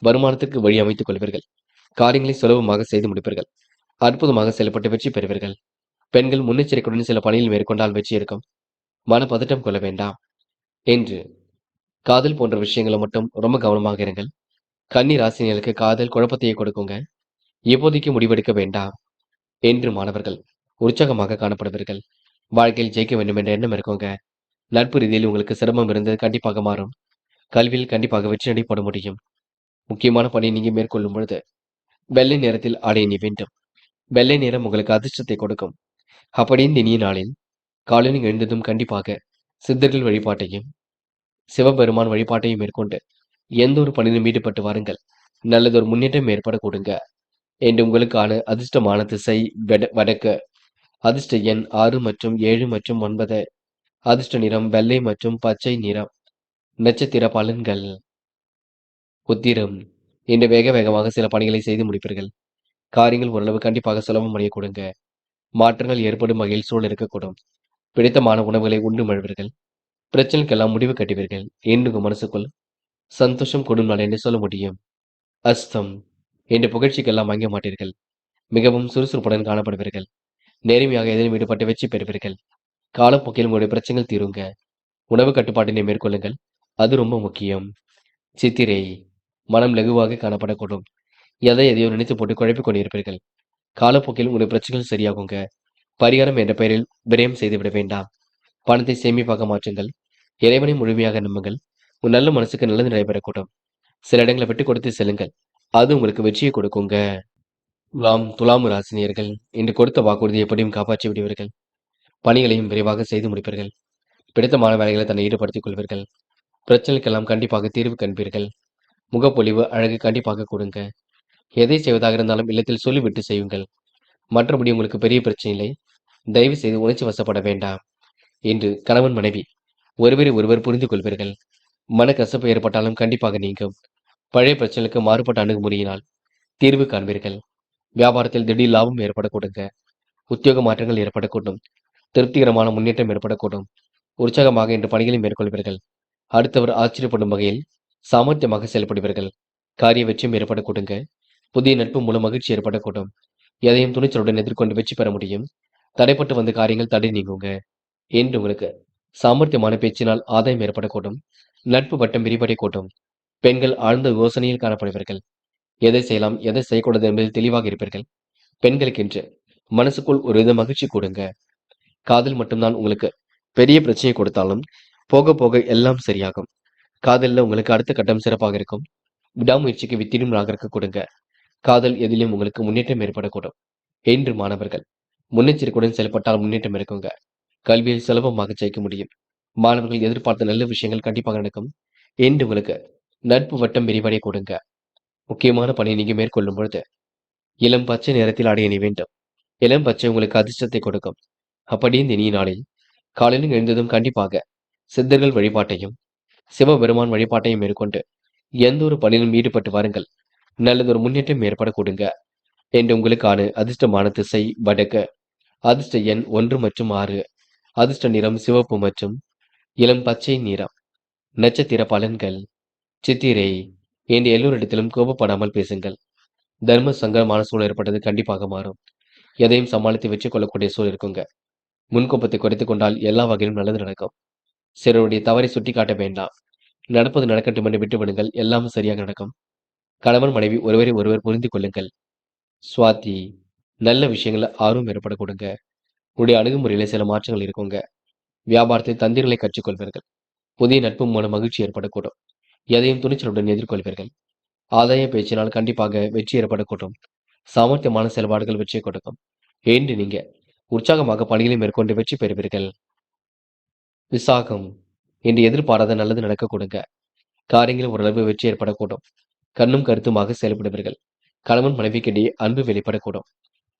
A: வருமானத்துக்கு வழி அமைத்துக் கொள்வீர்கள். காரியங்களை சுலபமாக செய்து முடிப்பீர்கள். அற்புதமாக செயல்பட்டு வெற்றி பெறுவீர்கள். பெண்கள் முன்னெச்சரிக்கையுடன் சில பணியில் மேற்கொண்டால் வெற்றி இருக்கும். மனப்பதட்டம் கொள்ள வேண்டாம். என்று காதல் போன்ற விஷயங்களை மட்டும் ரொம்ப கவனமாக இருங்கள். கன்னி ராசினியர்களுக்கு காதல் குழப்பத்தையே கொடுக்குங்க. இப்போதைக்கு முடிவெடுக்க வேண்டாம். என்று மாணவர்கள் உற்சாகமாக காணப்படுவீர்கள். வாழ்க்கையில் ஜெயிக்க வேண்டும் என்ற எண்ணம் இருக்குங்க. நட்பு ரீதியில் உங்களுக்கு சிரமம் இருந்தது கண்டிப்பாக மாறும். கல்வியில் கண்டிப்பாக வெற்றி அடைப்பட முடியும். முக்கியமான பணியை நீங்க மேற்கொள்ளும் பொழுது வெள்ளை நிறத்தில் ஆடை அணிய வேண்டும். வெள்ளை நிறம் உங்களுக்கு அதிர்ஷ்டத்தை கொடுக்கும். அப்படியே இந்த இனிய நாளில் காலையில் எழுந்ததும் கண்டிப்பாக சித்தர்கள் வழிபாட்டையும் சிவபெருமான் வழிபாட்டையும் மேற்கொண்டு எந்த ஒரு பணியிலும் ஈடுபட்டு வாருங்கள். நல்லதொரு முன்னேற்றம் ஏற்பட கொடுங்க. என்று உங்களுக்கான அதிர்ஷ்டமான திசை வடக்கு. அதிர்ஷ்ட எண் 6 மற்றும் 7 மற்றும் 9. அதிர்ஷ்ட நிறம் வெள்ளை மற்றும் பச்சை நிறம். நட்சத்திர பலன்கள். உத்திரம். இன்று வேக வேகமாக சில பணிகளை செய்து முடிப்பீர்கள். காரியங்கள் ஓரளவு கண்டிப்பாக சுலபம் அடைய கொடுங்க. மாற்றங்கள் ஏற்படும் வகையில் சூழல் இருக்கக்கூடும். பிடித்தமான உணவுகளை உண்டு மழுவீர்கள். பிரச்சனைக்கெல்லாம் முடிவு கட்டுவீர்கள். என்று உங்கள் மனசுக்குள் சந்தோஷம் கொடும் நாள் என்று சொல்ல முடியும். அஸ்தம். என்று புகழ்ச்சிக்கெல்லாம் வாங்க மாட்டீர்கள். மிகவும் சுறுசுறுப்புடன் காணப்படுவீர்கள். நேர்மையாக எதிலும் ஈடுபட்டு வெற்றி பெறுவீர்கள். காலப்போக்கில் உங்களுடைய பிரச்சனைகள் தீருங்க. உணவு கட்டுப்பாட்டினை மேற்கொள்ளுங்கள், அது ரொம்ப முக்கியம். சித்திரை. மனம் லகுவாக காணப்படக்கூடும். எதையோ நினைத்து போட்டு குழப்பிக் கொண்டிருப்பீர்கள். காலப்போக்கில் உங்களுடைய பிரச்சனைகள் சரியாகுங்க. பரிகாரம் என்ற பெயரில் விரயம் செய்துவிட வேண்டாம். பணத்தை சேமிப்பாக மாற்றுங்கள். இறைவனை முழுமையாக நம்புங்கள். உன் நல்ல மனசுக்கு நல்லது நடைபெறக்கூடும். சில இடங்களை விட்டு கொடுத்து செல்லுங்கள், அது உங்களுக்கு வெற்றியை கொடுக்குங்க. துலாம் ராசினியர்கள் இன்று கொடுத்த வாக்குறுதி எப்படியும் காப்பாற்றி விடுவீர்கள். பணிகளையும் விரைவாக செய்து முடிப்பீர்கள். பிடித்தமான வேலைகளை தன்னை ஈடுபடுத்திக் கொள்வீர்கள். பிரச்சனைக்கெல்லாம் கண்டிப்பாக தீர்வு காண்பீர்கள். முகப்பொலிவு அழகு கண்டிப்பாக கொடுங்க. எதை செய்வதாக இருந்தாலும் இல்லத்தில் சொல்லிவிட்டு செய்யுங்கள். மற்றபடி உங்களுக்கு பெரிய பிரச்சனை இல்லை. தயவு செய்து உணர்ச்சி வசப்பட வேண்டாம். என்று கணவன் மனைவி ஒருவரை ஒருவர் புரிந்து கொள்வீர்கள். மனக்கசப்பு ஏற்பட்டாலும் கண்டிப்பாக நீங்கும். பழைய பிரச்சனைக்கு மாறுபட்ட அணுகுமுறையினால் தீர்வு காண்பீர்கள். வியாபாரத்தில் திடீர் லாபம் ஏற்படக்கூடுங்க. உத்தியோக மாற்றங்கள் ஏற்படக்கூடும். திருப்திகரமான முன்னேற்றம் ஏற்படக்கூடும். உற்சாகமாக இன்று பணிகளை மேற்கொள்வீர்கள். அடுத்தவர் ஆச்சரியப்படும் வகையில் சாமர்த்தியமாக செயல்படுவீர்கள். காரிய வெற்றியும் ஏற்படக்கூடுங்க. புதிய நட்பு மூலம் மகிழ்ச்சி ஏற்படக்கூடும். எதையும் துணிச்சலுடன் எதிர்கொண்டு வெற்றி பெற முடியும். தடைப்பட்டு வந்த காரியங்கள் தடை நீங்குங்க. என்று உங்களுக்கு சாமர்த்தியமான பேச்சினால் ஆதாயம் ஏற்படக்கூடும். நட்பு வட்டம் விரிவடையக்கூடும். பெண்கள் ஆழ்ந்த யோசனையில் காணப்படுவீர்கள். எதை செய்யலாம், எதை செய்யக்கூடாது என்பதில் தெளிவாக இருப்பீர்கள். பெண்களுக்கென்று மனசுக்குள் ஒரு வித மகிழ்ச்சி கூடுங்க. காதல் மட்டும்தான் உங்களுக்கு பெரிய பிரச்சனையை கொடுத்தாலும் போக போக எல்லாம் சரியாகும். காதல்ல உங்களுக்கு அடுத்த கட்டம் சிறப்பாக இருக்கும். விடாமுயற்சிக்கு வித்திடும் நாகரிக கொடுங்க. காதல் எதிலும் உங்களுக்கு முன்னேற்றம் ஏற்படக்கூடும். என்று மாணவர்கள் முன்னெச்சரிக்கையுடன் செயல்பட்டால் முன்னேற்றம் இருக்குங்க. கல்வியை சுலபமாக ஜெயிக்க முடியும். மாணவர்கள் எதிர்பார்த்த நல்ல விஷயங்கள் கண்டிப்பாக நடக்கும். என்று உங்களுக்கு நட்பு வட்டம் விரிவடைய கொடுங்க. முக்கியமான பணியை நீங்க மேற்கொள்ளும் பொழுது இளம் பச்சை நிறத்தில் ஆடை அணிய வேண்டும். இளம் பச்சை உங்களுக்கு அதிர்ஷ்டத்தை கொடுக்கும். அப்படி இந்த இனிய நாளில் காலையில் எழுந்ததும் கண்டிப்பாக சித்தர்கள் வழிபாட்டையும் சிவபெருமான் வழிபாட்டையும் மேற்கொண்டு எந்த ஒரு பணியிலும் ஈடுபட்டு வாருங்கள். நல்லதொரு முன்னேற்றம் ஏற்பட கொடுங்க. என்று உங்களுக்கான அதிர்ஷ்டமான திசை வடக்கு. அதிர்ஷ்ட எண் 1 மற்றும் 6. அதிர்ஷ்ட நிறம் சிவப்பு மற்றும் இளம் பச்சை நிறம். நட்சத்திர பலன்கள். சித்திரை. என்று எல்லோரிடத்திலும் கோபப்படாமல் பேசுங்கள். தர்ம சங்கடமான சூழல் ஏற்பட்டது கண்டிப்பாக மாறும். எதையும் சமாளித்து வெற்றி கொள்ளக்கூடிய சூழல் இருக்குங்க. முன்கோபத்தை குறைத்துக் கொண்டால் எல்லா வகையிலும் நல்லது நடக்கும். சிலருடைய தவறை சுட்டிக்காட்ட வேண்டாம். நடப்பது நடக்கட்டும் என்று விட்டு விடுங்கள். எல்லாமே சரியாக நடக்கும். கணவன் மனைவி ஒருவரை ஒருவர் புரிந்து கொள்ளுங்கள். சுவாதி. நல்ல விஷயங்கள ஆர்வம் ஏற்பட கொடுங்க. உங்களுடைய அணுகுமுறையில சில மாற்றங்கள் இருக்குங்க. வியாபாரத்தில் தந்திரங்களை கற்றுக்கொள்வீர்கள். புதிய நட்பு மூலம் மகிழ்ச்சி ஏற்படக்கூடும். எதையும் துணிச்சலுடன் எதிர்கொள்வீர்கள். ஆதாய பேச்சினால் கண்டிப்பாக வெற்றி ஏற்படக்கூடும். சாமர்த்தியமான செயல்பாடுகள் வெற்றியை கொடுக்கும். என்று நீங்க உற்சாகமாக பணிகளை மேற்கொண்டு வெற்றி பெறுவீர்கள். விசாகம். என்று எதிர்பாராத நல்லது நடக்க கொடுங்க. காரியங்களில் ஓரளவு வெற்றி ஏற்படக்கூடும். கண்ணும் கருத்துமாக செயல்படுவீர்கள். கணவன் மனைவிக்கிடையே அன்பு வெளிப்படக்கூடும்.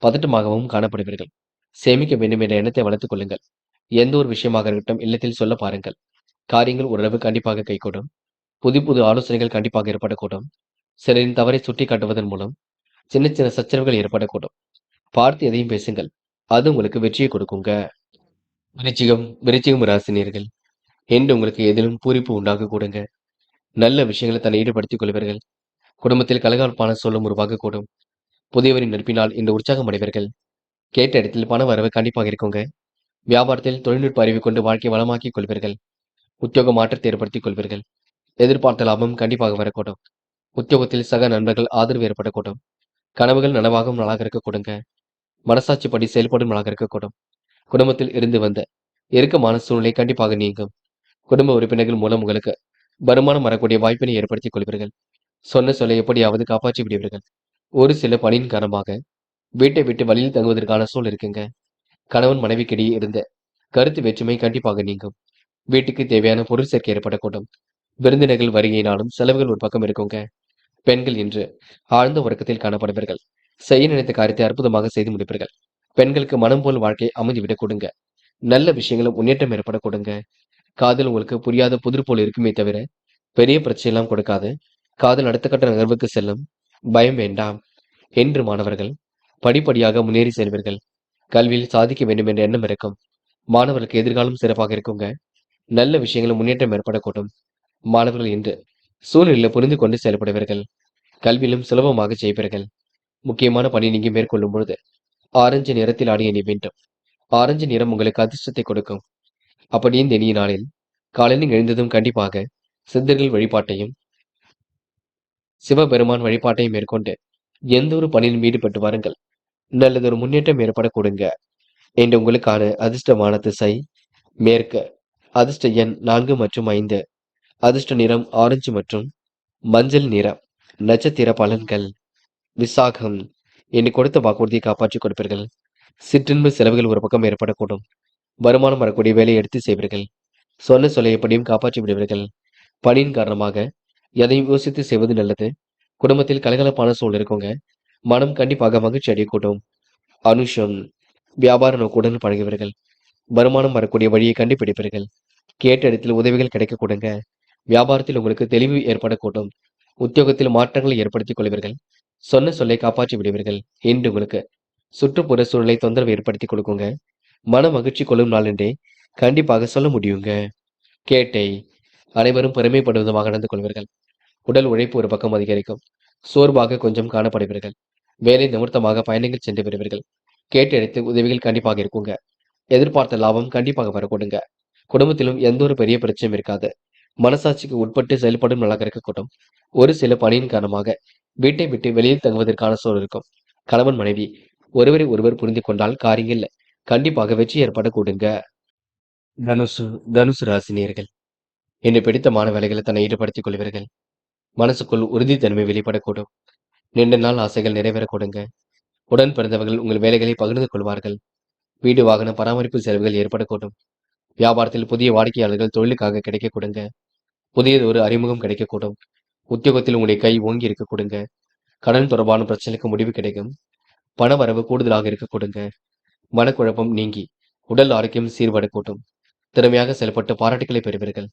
A: பதட்டமாகவும் காணப்படுவீர்கள். சேமிக்க வேண்டும் என்ற எண்ணத்தை வளர்த்துக் கொள்ளுங்கள். எந்த ஒரு விஷயமாக இருக்கட்டும் இல்லத்தில் சொல்ல பாருங்கள். காரியங்கள் ஓரளவு கண்டிப்பாக கைகூடும். புது புது ஆலோசனைகள் கண்டிப்பாக ஏற்படக்கூடும். சிலரின் தவறை சுட்டி காட்டுவதன் மூலம் சின்ன சின்ன சச்சரவுகள் ஏற்படக்கூடும். பார்த்து எதையும் பேசுங்கள். அது உங்களுக்கு வெற்றியை கொடுக்குங்க. விருச்சிகம் ராசினியர்கள். என்று உங்களுக்கு எதிலும் பூரிப்பு உண்டாக கூடுங்க. நல்ல விஷயங்களை தன்னை ஈடுபடுத்திக் கொள்வீர்கள். குடும்பத்தில் கலகலப்பான சூழலும் உருவாகக்கூடும். புதியவரின் நட்பினால் இந்த உற்சாகம் அடைவீர்கள். கேட்ட இடத்தில் பண வரவு கண்டிப்பாக இருக்குங்க. வியாபாரத்தில் தொழில்நுட்ப அறிவு கொண்டு வாழ்க்கை வளமாக்கிக் கொள்வீர்கள். உத்தியோக மாற்றத்தை ஏற்படுத்திக் கொள்வீர்கள். எதிர்பார்த்த லாபம் கண்டிப்பாக வரக்கூடும். உத்தியோகத்தில் சக நண்பர்கள் ஆதரவு ஏற்படக்கூடும். கனவுகள் நனவாகும் நாளாக இருக்க கொடுங்க. மனசாட்சிப்படி செயல்படும் நாளாக இருக்கக்கூடும். குடும்பத்தில் இருந்து வந்த இறுக்கமான சூழ்நிலை கண்டிப்பாக நீங்கும். குடும்ப உறுப்பினர்கள் மூலம் உங்களுக்கு வருமானம் வரக்கூடிய வாய்ப்பினை ஏற்படுத்திக் கொள்வீர்கள். சொன்ன சொல்லை எப்படியாவது காப்பாற்றி விடுவீர்கள். ஒரு சில பணியின் காரணமாக வீட்டை விட்டு வழியில் தங்குவதற்கான சூழல் இருக்குங்க. கணவன் மனைவிக்கிடையே இருந்த கருத்து வேற்றுமை கண்டிப்பாக நீங்கும். வீட்டுக்கு தேவையான பொருள் சேர்க்கை ஏற்படக்கூடும். விருந்தினர்கள் வருகையினாலும் செலவுகள் ஒரு பக்கம் இருக்குங்க. பெண்கள் இன்று ஆழ்ந்த உறக்கத்தில் காணப்படுவீர்கள். செய்ய நினைத்த காரியத்தை அற்புதமாக செய்து முடிப்பீர்கள். பெண்களுக்கு மனம் போல் வாழ்க்கை அமைந்துவிடக் கொடுங்க. நல்ல விஷயங்களும் முன்னேற்றம் ஏற்பட கொடுங்க. காதல் உங்களுக்கு புரியாத புதிர் போல் இருக்குமே தவிர பெரிய பிரச்சனை எல்லாம் கொடுக்காது. காதல் அடுத்த கட்ட நகர்வுக்கு செல்லும். பயம் வேண்டாம். என்று மாணவர்கள் படிப்படியாக முன்னேறி செல்வீர்கள். கல்வியில் சாதிக்க வேண்டும் என்ற எண்ணம் இருக்கும். மாணவர்களுக்கு எதிர்காலம் சிறப்பாக இருக்குங்க. நல்ல விஷயங்களும் முன்னேற்றம் ஏற்படக்கூடும். மாணவர்கள் இன்று சூழ்நிலையில புரிந்து கொண்டு செயல்படுவீர்கள். கல்வியிலும் சுலபமாக ஜெயிப்பீர்கள். முக்கியமான பணி நீங்க மேற்கொள்ளும் பொழுது ஆரஞ்சு நிறத்தில் ஆடை அணிய வேண்டும். ஆரஞ்சு நிறம் உங்களுக்கு அதிர்ஷ்டத்தை கொடுக்கும். அப்படி இந்த இனிய நாளில் காலையில் எழுந்ததும் கண்டிப்பாக சித்தர்கள் வழிபாட்டையும் சிவபெருமான் வழிபாட்டையும் மேற்கொண்டு எந்த ஒரு பணியிலும் ஈடுபட்டு வாருங்கள். நல்லதொரு முன்னேற்றம் ஏற்பட கொடுங்க. என்று உங்களுக்கான அதிர்ஷ்டமான திசை மேற்கு. அதிர்ஷ்ட எண் 4 மற்றும் 5. அதிர்ஷ்ட நிறம் ஆரஞ்சு மற்றும் மஞ்சள் நிறம். நட்சத்திர பலன்கள். விசாகம். என்று கொடுத்த வாக்குறுதியை காப்பாற்றிக் கொடுப்பீர்கள். சிற்றின்ப செலவுகள் ஒரு பக்கம் ஏற்படக்கூடும். வருமானம் வரக்கூடிய வேலையை எடுத்து செய்வீர்கள். சொன்ன சொல்லை எப்படியும் காப்பாற்றி விடுவீர்கள். பணியின் காரணமாக எதையும் யோசித்து செய்வது நல்லது. குடும்பத்தில் கலகலப்பான சூழல் இருக்குங்க. மனம் கண்டிப்பாக மகிழ்ச்சி அடையக்கூடும். அனுஷம். வியாபார நோக்குடன் பழகுவீர்கள். வருமானம் வரக்கூடிய வழியை கண்டுபிடிப்பீர்கள். கேட்ட இடத்தில் உதவிகள் கிடைக்க கொடுங்க. வியாபாரத்தில் உங்களுக்கு தெளிவு ஏற்படக்கூடும். உத்தியோகத்தில் மாற்றங்களை ஏற்படுத்திக் கொள்வீர்கள். சொன்ன சொல்லை காப்பாற்றி விடுவீர்கள். என்று உங்களுக்கு சுற்றுப்புற சூழலை தொந்தரவு ஏற்படுத்தி கொடுக்குங்க. மன மகிழ்ச்சி கொள்ளும் நாள் என்றே கண்டிப்பாக சொல்ல முடியுங்க. கேட்டை. அனைவரும் பெருமைப்படுவதாக நடந்து கொள்வீர்கள். உடல் உழைப்பு ஒரு பக்கம் அதிகரிக்கும். சோர்வாக கொஞ்சம் காணப்படுவீர்கள். வேலை நிமித்தமாக பயணங்கள் சென்று வருவீர்கள். கேட்ட இடத்தில் உதவிகள் கண்டிப்பாக இருக்குங்க. எதிர்பார்த்த லாபம் கண்டிப்பாக வரக்கூடுங்க. குடும்பத்திலும் எந்த ஒரு பெரிய பிரச்சனையும் இருக்காது. மனசாட்சிக்கு உட்பட்டு செயல்படும் நல்லாக இருக்கக்கூடும். ஒரு சில பணியின் காரணமாக வீட்டை விட்டு வெளியில் தங்குவதற்கான சூழல் இருக்கும். கணவன் மனைவி ஒருவரை ஒருவர் புரிந்து கொண்டால் காரியங்கள் கண்டிப்பாக வெற்றி ஏற்படக்கூடுங்க. தனுசு தனுசு ராசினியர்கள் என்னை பிடித்தமான வேலைகளை தன்னை ஈடுபடுத்திக் கொள்வீர்கள். மனசுக்குள் உறுதித்தன்மை வெளிப்படக்கூடும். நீண்ட நாள் ஆசைகள் நிறைவேறக்கூடுங்க. உடன் பிறந்தவர்கள் உங்கள் வேலைகளை பகிர்ந்து கொள்வார்கள். வீடு வாகன பராமரிப்பு செலவுகள் ஏற்படக்கூடும். வியாபாரத்தில் புதிய வாடிக்கையாளர்கள் தொழிலுக்காக கிடைக்கக்கூடுங்க. புதியது ஒரு அறிமுகம் கிடைக்கக்கூடும். உத்தியோகத்தில் உங்களுடைய கை ஓங்கி இருக்கக்கூடுங்க. கடன் தொடர்பான பிரச்சனைக்கு முடிவு கிடைக்கும். பண வரவு கூடுதலாக இருக்கக்கூடுங்க. மனக்குழப்பம் நீங்கி உடல் ஆரோக்கியம் சீர்படக்கூடும். திறமையாக செயல்பட்டு பாராட்டுகளை பெறுவீர்கள்.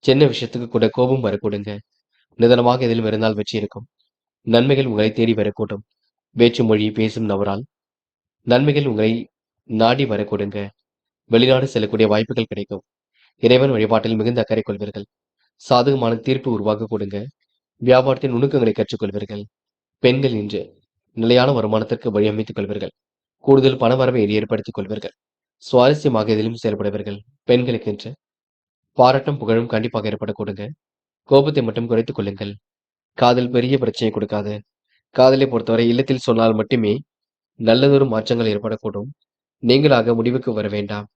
A: சின்ன விஷயத்துக்கு கூட கோபம் வரக்கூடுங்க. நிதானமாக எதிலும் இருந்தால் வெற்றி இருக்கும். நன்மைகள் உங்களை தேடி வரக்கூடும். வேற்று மொழி பேசும் நபரால் நன்மைகள் உங்களை நாடி வரக்கூடுங்க. வெளிநாடு செல்லக்கூடிய வாய்ப்புகள் கிடைக்கும். இறைவன் வழிபாட்டில் மிகுந்த அக்கறை கொள்வீர்கள். சாதகமான தீர்ப்பு உருவாக்க கொடுங்க. வியாபாரத்தின் நுணுக்கங்களை கற்றுக்கொள்வீர்கள். பெண்கள் இன்று நிலையான வருமானத்திற்கு வழி அமைத்துக் கொள்வீர்கள். கூடுதல் பணவரவை ஏற்படுத்திக் கொள்வீர்கள். சுவாரஸ்யமாக எதிலும் செயல்படுவீர்கள். பெண்களுக்கு இன்று பாராட்டும் புகழும் கண்டிப்பாக ஏற்பட கொடுங்க. கோபத்தை மட்டும் குறைத்துக் கொள்ளுங்கள். காதல் பெரிய பிரச்சனை கொடுக்காது. காதலை பொறுத்தவரை இல்லத்தில் சொன்னால் மட்டுமே நல்லதொரு மாற்றங்கள் ஏற்படக்கூடும். நீங்களாக முடிவுக்கு வர வேண்டாம்.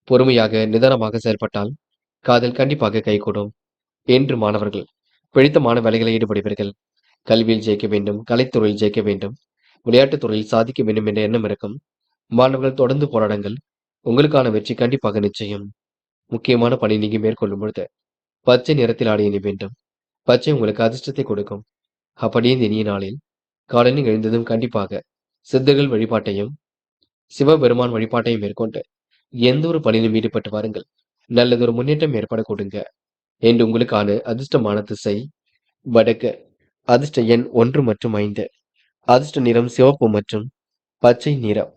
A: பொறுமையாக நிதானமாக செயல்பட்டால் காதல் கண்டிப்பாக கைகூடும். என்று மாணவர்கள் பிடித்தமான வேலைகளை ஈடுபடுவீர்கள். கல்வியில் ஜெயிக்க வேண்டும், கலைத்துறையில் ஜெயிக்க வேண்டும், விளையாட்டுத் துறையில் சாதிக்க வேண்டும் என்ற எண்ணம் இருக்கும். மாணவர்கள் தொடர்ந்து போராடுங்கள். உங்களுக்கான வெற்றி கண்டிப்பாக நிச்சயம். முக்கியமான பணி நீங்க மேற்கொள்ளும் பொழுது பச்சை நிறத்தில் ஆடை அணிய வேண்டும். பச்சை உங்களுக்கு அதிர்ஷ்டத்தை கொடுக்கும். அப்படியே இந்த இனிய நாளில் காலையில் எழுந்ததும் கண்டிப்பாக சித்தர்கள் வழிபாட்டையும் சிவபெருமான் வழிபாட்டையும் மேற்கொண்டு எந்த ஒரு பணியிலும் ஈடுபட்டு வாருங்கள். நல்லதொரு முன்னேற்றம் ஏற்பட கொடுங்க. என்று உங்களுக்கான அதிர்ஷ்டமான திசை வடக்கு. அதிர்ஷ்ட எண் 1 மற்றும் 5. அதிர்ஷ்ட நிறம் சிவப்பு மற்றும் பச்சை நிறம்.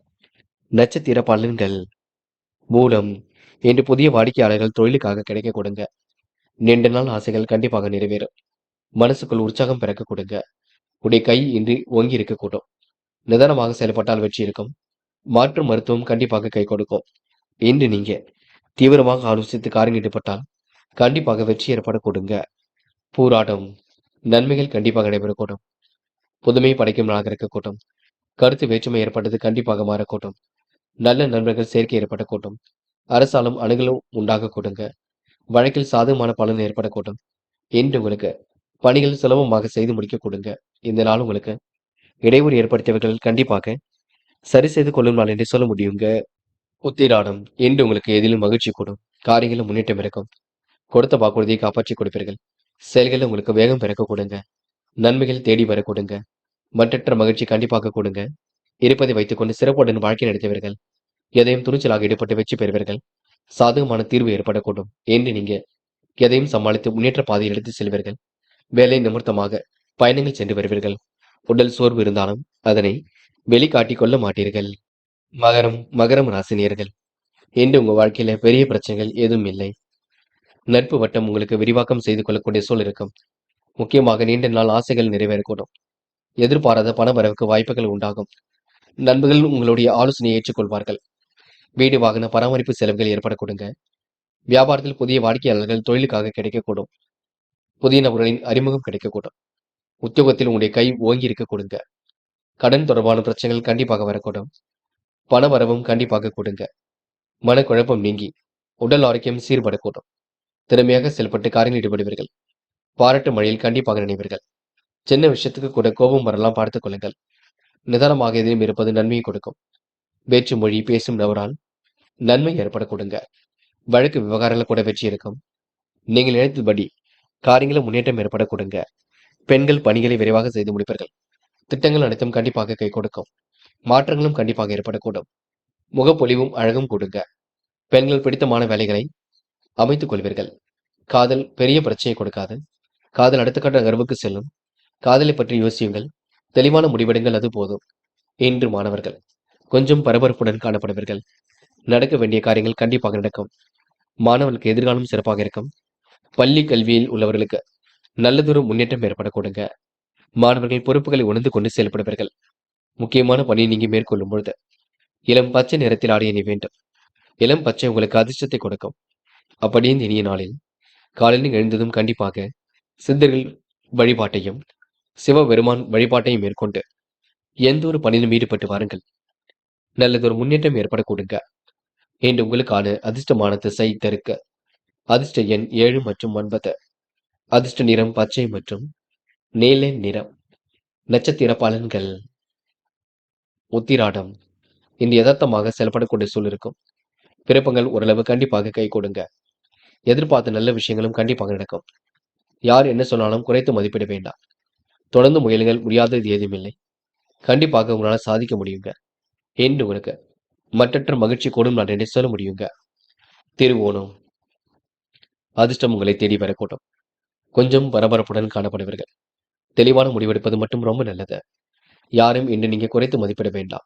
A: நட்சத்திர பலன்கள். மூலம் இன்று புதிய வாடிக்கையாளர்கள் தொழிலுக்காக கிடைக்க கொடுங்க. நீண்ட நாள் ஆசைகள் கண்டிப்பாக நிறைவேறும். மனசுக்குள் உற்சாகம் பிறக்க கொடுங்க. உடைய கை இன்றி ஓங்கி இருக்கக்கூடும். நிதானமாக செயல்பட்டால் வெற்றி இருக்கும். மாற்று மருத்துவம் கண்டிப்பாக கை கொடுக்கும். இன்று நீங்க தீவிரமாக ஆலோசித்து காரியம் ஈடுபட்டால் கண்டிப்பாக வெற்றி ஏற்பட கொடுங்க. பூராடம் நன்மைகள் கண்டிப்பாக நடைபெறக்கூடும். புதுமை படைக்கும் நாளாக இருக்கக்கூடும். கருத்து வேற்றுமை ஏற்பட்டது கண்டிப்பாக மாறக்கூடும். நல்ல நண்பர்கள் சேர்க்கை ஏற்படக்கூடும். அரசாலும் அணுகலும் உண்டாக கொடுங்க. வழக்கில் சாதகமான பலன் ஏற்படக்கூடும். இன்று உங்களுக்கு பணிகள் சுலபமாக செய்து முடிக்க கொடுங்க. இந்த நாள் உங்களுக்கு இடையூறு ஏற்படுத்தியவர்கள் கண்டிப்பாக சரி செய்து கொள்ளும் நாள் என்று சொல்ல முடியுங்க. உத்திராடம் இன்று உங்களுக்கு எதிலும் மகிழ்ச்சி கூடும். காரியங்களும் முன்னேற்றம் இருக்கும். கொடுத்த வாக்குறுதியை காப்பாற்றி கொடுப்பீர்கள். செயல்களில் உங்களுக்கு வேகம் பிறக்க கொடுங்க. நன்மைகள் தேடி வர கொடுங்க. மற்றற்ற மகிழ்ச்சி கண்டிப்பாக கொடுங்க. இருப்பதை வைத்துக்கொண்டு சிறப்புடன் வாழ்க்கை நடத்தியவர்கள் எதையும் துணிச்சலாக ஈடுபட்டு வெற்றி பெறுவீர்கள். சாதகமான தீர்வு ஏற்படக்கூடும். என்று நீங்க எதையும் சமாளித்து முன்னேற்ற பாதையில் எடுத்து செல்வீர்கள். வேலை நிமித்தமாக பயணங்கள் சென்று வருவீர்கள். உடல் சோர்வு இருந்தாலும் அதனை வெளிக்காட்டிக் கொள்ள மாட்டீர்கள். மகரம் ராசினியர்கள் இன்று உங்க வாழ்க்கையில பெரிய பிரச்சனைகள் எதுவும் இல்லை. நட்பு வட்டம் உங்களுக்கு விரிவாக்கம் செய்து கொள்ளக்கூடிய சூழல் இருக்கும். முக்கியமாக நீண்ட நாள் ஆசைகள் நிறைவேறக்கூடும். எதிர்பாராத பண வரவுக்கு வாய்ப்புகள் உண்டாகும். நண்பர்கள் உங்களுடைய ஆலோசனையை ஏற்றுக்கொள்வார்கள். வீடு வாகன பராமரிப்பு செலவுகள் ஏற்படக்கூடுங்க. வியாபாரத்தில் புதிய வாடிக்கையாளர்கள் தொழிலுக்காக கிடைக்கக்கூடும். புதிய நபர்களின் அறிமுகம் கிடைக்கக்கூடும். உத்தியோகத்தில் உங்களுடைய கை ஓங்கி இருக்க கொடுங்க. கடன் தொடர்பான பிரச்சனைகள் கண்டிப்பாக வரக்கூடும். பண வரவும் கண்டிப்பாக கொடுங்க. மனக்குழப்பம் நீங்கி உடல் ஆரோக்கியம் சீர்படக்கூடும். திறமையாக செயல்பட்டு காரியங்கள் ஈடுபடுவீர்கள். பாராட்டு மழையில் கண்டிப்பாக நினைவீர்கள். சின்ன விஷயத்துக்கு கூட கோபம் வரலாம், பார்த்துக் கொள்ளுங்கள். நிதானமாக எதிலும் இருப்பது நன்மையை கொடுக்கும். வேற்று மொழி பேசும் நபரால் நன்மை ஏற்பட கொடுங்க. வழக்கு விவகாரங்கள் கூட வெற்றி இருக்கும். நீங்கள் நினைத்தபடி காரியங்களும் முன்னேற்றம் ஏற்பட கொடுங்க. பெண்கள் பணிகளை விரைவாக செய்து முடிப்பார்கள். திட்டங்கள் அனைத்தும் கண்டிப்பாக கை கொடுக்கும். மாற்றங்களும் கண்டிப்பாக ஏற்படக்கூடும். முகப்பொலிவும் அழகும் கொடுங்க. பெண்கள் பிடித்தமான வேலைகளை அமைத்துக் கொள்வீர்கள். காதல் பெரிய பிரச்சனையை கொடுக்காது. காதல் அடுத்த கட்ட நகர்வுக்கு செல்லும். காதலை பற்றி யோசியுங்கள். தெளிவான முடிவெடுங்கள், அது போதும். இன்று மாணவர்கள் கொஞ்சம் பரபரப்புடன் காணப்படுவீர்கள். நடக்க வேண்டிய காரியங்கள் கண்டிப்பாக நடக்கும். மாணவர்களுக்கு எதிர்காலம் சிறப்பாக இருக்கும். பள்ளி கல்வியில் உள்ளவர்களுக்கு நல்லதொரு முன்னேற்றம் ஏற்படக்கூடுங்க. மாணவர்கள் பொறுப்புகளை உணர்ந்து கொண்டு செயல்படுவார்கள். முக்கியமான பணியை நீங்க மேற்கொள்ளும் பொழுது இளம் பச்சை நிறத்தில் ஆடை அணிய வேண்டும். இளம் பச்சை உங்களுக்கு அதிர்ஷ்டத்தை கொடுக்கும். அப்படியே இந்த இனிய நாளில் காலையில் எழுந்ததும் கண்டிப்பாக சித்தர்கள் வழிபாட்டையும் சிவபெருமான் வழிபாட்டையும் மேற்கொண்டு எந்த ஒரு பணியிலும் ஈடுபட்டு வாருங்கள். நல்லதொரு முன்னேற்றம் ஏற்படக்கூடுங்க. இன்று உங்களுக்கான அதிர்ஷ்டமான திசை தெற்கு. அதிர்ஷ்ட எண் 7 மற்றும் 9. அதிர்ஷ்ட நிறம் பச்சை மற்றும் நீல நிறம். நட்சத்திர பலன்கள். உத்திராடம். இன்று யதார்த்தமாக செயல்படக்கூடிய சூழல் இருக்கும். பிறப்பங்கள் ஓரளவு கண்டிப்பாக கை கொடுங்க. எதிர்பார்த்த நல்ல விஷயங்களும் கண்டிப்பாக நடக்கும். யார் என்ன சொன்னாலும் குறைத்து மதிப்பிட வேண்டாம். தொடர்ந்து முயலுங்கள், முடியாதது ஏதுமில்லை. கண்டிப்பாக உங்களால் சாதிக்க முடியுங்க. என்று உங்களுக்கு மற்றற்ற மகிழ்ச்சி கூடும் நான் என்று சொல்ல முடியுங்க. திருவோணம். அதிர்ஷ்டம் உங்களை தேடி வரக்கூடும். கொஞ்சம் பரபரப்புடன் காணப்படுவீர்கள். தெளிவான முடிவெடுப்பது மட்டும் ரொம்ப நல்லது. யாரும் இன்று நீங்க குறைத்து மதிப்பிட வேண்டாம்.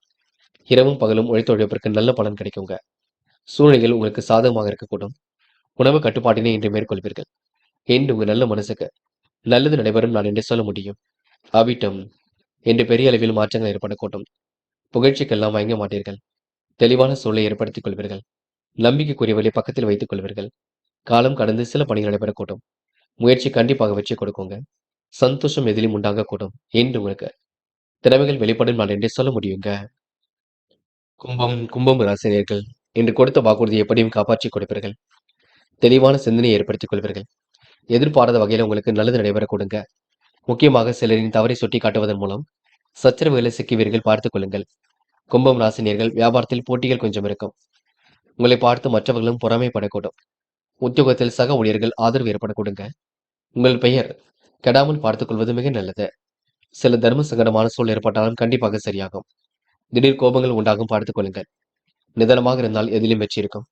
A: இரவும் பகலும் உழைத்தொழிப்பிற்கு நல்ல பலன் கிடைக்குங்க. சூழ்நிலைகள் உங்களுக்கு சாதகமாக இருக்கக்கூடும். உணவு கட்டுப்பாட்டினை இன்று மேற்கொள்வீர்கள். என்று உங்க நல்ல மனசுக்கு நல்லது நடைபெறும் நான் என்று சொல்ல முடியும். அவிட்டம். என்று பெரிய அளவில் மாற்றங்கள் ஏற்படக்கூடும். புகழ்ச்சிக்கெல்லாம் வழங்க மாட்டீர்கள். தெளிவான சூழலை ஏற்படுத்திக் கொள்வீர்கள். நம்பிக்கைக்குரியவர்களை பக்கத்தில் வைத்துக் கொள்வீர்கள். காலம் கடந்து சில பணிகள் நடைபெறக்கூடும். முயற்சி கண்டிப்பாக வெற்றி கொடுக்குங்க. சந்தோஷம் எதிலும் உண்டாகக்கூடும். என்று உங்களுக்கு திறமைகள் வெளிப்படும் நான் என்றே சொல்ல முடியுங்க. கும்பம் ராசினியர்கள் இன்று கொடுத்த வாக்குறுதியை எப்படியும் காப்பாற்றிக் கொடுப்பீர்கள். தெளிவான சிந்தனையை ஏற்படுத்திக் கொள்வீர்கள். எதிர்பாராத வகையில் உங்களுக்கு நல்லது நடைபெற கொடுங்க. முக்கியமாக சிலரின் தவறை சுட்டி காட்டுவதன் மூலம் சச்சரவுகளை சிக்கிவீர்கள் பார்த்துக் கொள்ளுங்கள். கும்பம் ராசினியர்கள் வியாபாரத்தில் போட்டிகள் கொஞ்சம் இருக்கும். உங்களை பார்த்து மற்றவர்களும் பொறாமைப்படக்கூடும். உத்தியோகத்தில் சக ஊழியர்கள் ஆதரவு ஏற்படக்கூடுங்க. உங்கள் பெயர் கெடாமல் பார்த்துக் கொள்வது மிக நல்லது. சில தர்ம சங்கடமான சூழல் ஏற்பட்டாலும் கண்டிப்பாக சரியாகும். திடீர் கோபங்கள் உண்டாகும் பார்த்துக் கொள்ளுங்கள். நிதானமாக இருந்தால் எதிலும் வெற்றி இருக்கும்.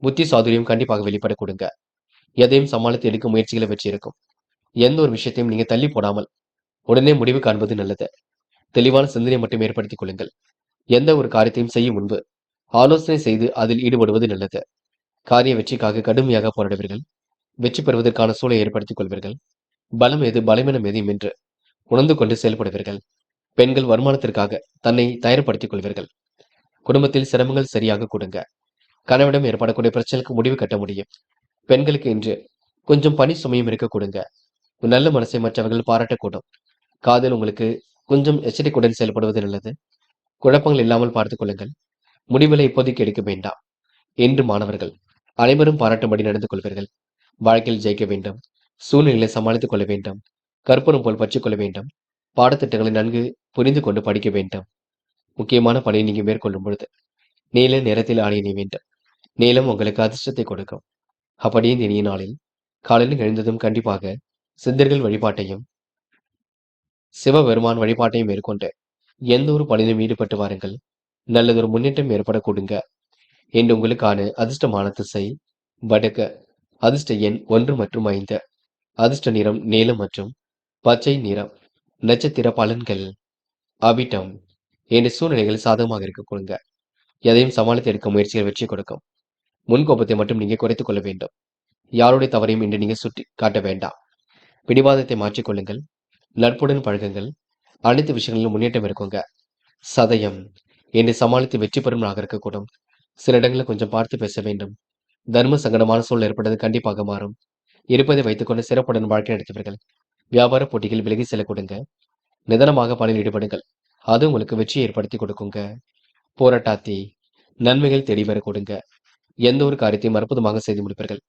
A: புத்தி சாதுரியம் கண்டிப்பாக வெளிப்பட கொடுங்க. எதையும் சமாளித்து எடுக்கும் முயற்சிகளை வெற்றி இருக்கும். எந்த ஒரு விஷயத்தையும் நீங்க தள்ளி போடாமல் உடனே முடிவு காண்பது நல்லது. தெளிவான சிந்தனை மட்டும் ஏற்படுத்திக் கொள்ளுங்கள். எந்த ஒரு காரியத்தையும் செய்யும் முன்பு ஆலோசனை செய்து அதில் ஈடுபடுவது நல்லது. காரிய வெற்றிக்காக கடுமையாக போராடுவீர்கள். வெற்றி பெறுவதற்கான சூழலை ஏற்படுத்திக் கொள்வீர்கள். பலம் எது பலவீனம் எது என்று உணர்ந்து கொண்டு செயல்படுவீர்கள். பெண்கள் வருமானத்திற்காக தன்னை தயார்படுத்திக் கொள்வீர்கள். குடும்பத்தில் சிரமங்கள் சரியாக கொடுங்க. கணவனிடம் ஏற்படக்கூடிய பிரச்சனைக்கு முடிவு கட்ட முடியும். பெண்களுக்கு இன்று கொஞ்சம் பணி சுமையும் இருக்க கொடுங்க. நல்ல மனசை மற்றவர்கள் பாராட்டக்கூடும். காதல் உங்களுக்கு கொஞ்சம் எச்சரிக்கையுடன் செயல்படுவது நல்லது. குழப்பங்கள் இல்லாமல் பார்த்துக் கொள்ளுங்கள். முடிவுகளை இப்போதைக்கு எடுக்க வேண்டாம். என்று மாணவர்கள் அனைவரும் பாராட்டும்படி நடந்து கொள்வீர்கள். வாழ்க்கையில் ஜெயிக்க வேண்டும். சூழ்நிலைகளை சமாளித்துக் கொள்ள வேண்டும். கற்பூரம் போல் பற்றிக் கொள்ள வேண்டும். பாடத்திட்டங்களை நன்கு புரிந்து கொண்டு படிக்க வேண்டும். முக்கியமான பணியை நீங்க மேற்கொள்ளும் பொழுது நீல நிறத்தில் ஆடை அணிய வேண்டும். நீலம் உங்களுக்கு அதிர்ஷ்டத்தை கொடுக்கும். அப்படியே இந்த இனிய நாளில் காலையில் எழுந்ததும் கண்டிப்பாக சித்தர்கள் வழிபாட்டையும் சிவபெருமான் வழிபாட்டையும் மேற்கொண்டு எந்த ஒரு பணியிலும் ஈடுபட்டு வாருங்கள். நல்லதொரு முன்னேற்றம் ஏற்பட கொடுங்க. என்று உங்களுக்கான அதிர்ஷ்டமான திசை வடக்கு. அதிர்ஷ்ட எண் 1 மற்றும் 5. அதிர்ஷ்ட நிறம் நீலம் மற்றும் பச்சை நிறம். நட்சத்திர பலன்கள். அவிட்டம். என்ற சூழ்நிலைகள் சாதகமாக இருக்க கொடுங்க. எதையும் சமாளித்து எடுக்க முயற்சிகள் வெற்றி கொடுக்கும். முன்கோபத்தை மட்டும் நீங்க குறைத்துக் கொள்ள வேண்டும். யாருடைய தவறையும் இன்று நீங்க சுட்டி காட்ட வேண்டாம். பிடிவாதத்தை மாற்றிக்கொள்ளுங்கள். நட்புடன் பழகுங்கள். அனைத்து விஷயங்களிலும் முன்னேற்றம் இருக்குங்க. சதயம். என்று சமாளித்து வெற்றி பெறும் நாளாக இருக்கக்கூடும். சில இடங்களில் கொஞ்சம் பார்த்து பேச வேண்டும். தர்ம சங்கடமான சூழல் ஏற்பட்டது கண்டிப்பாக மாறும். இருப்பதை வைத்துக்கொண்டு சிறப்புடன் வாழ்க்கை நடத்துவீர்கள். வியாபார போட்டிகள் விலகி செல்ல கொடுங்க. நிதானமாக பணியில் ஈடுபடுங்கள். அது உங்களுக்கு வெற்றியை ஏற்படுத்தி கொடுக்குங்க. போராட்டாத்தி. நன்மைகள் தேடி வர கொடுங்க. எந்த ஒரு காரியத்தையும் அற்புதமாக செய்து முடிப்பீர்கள்.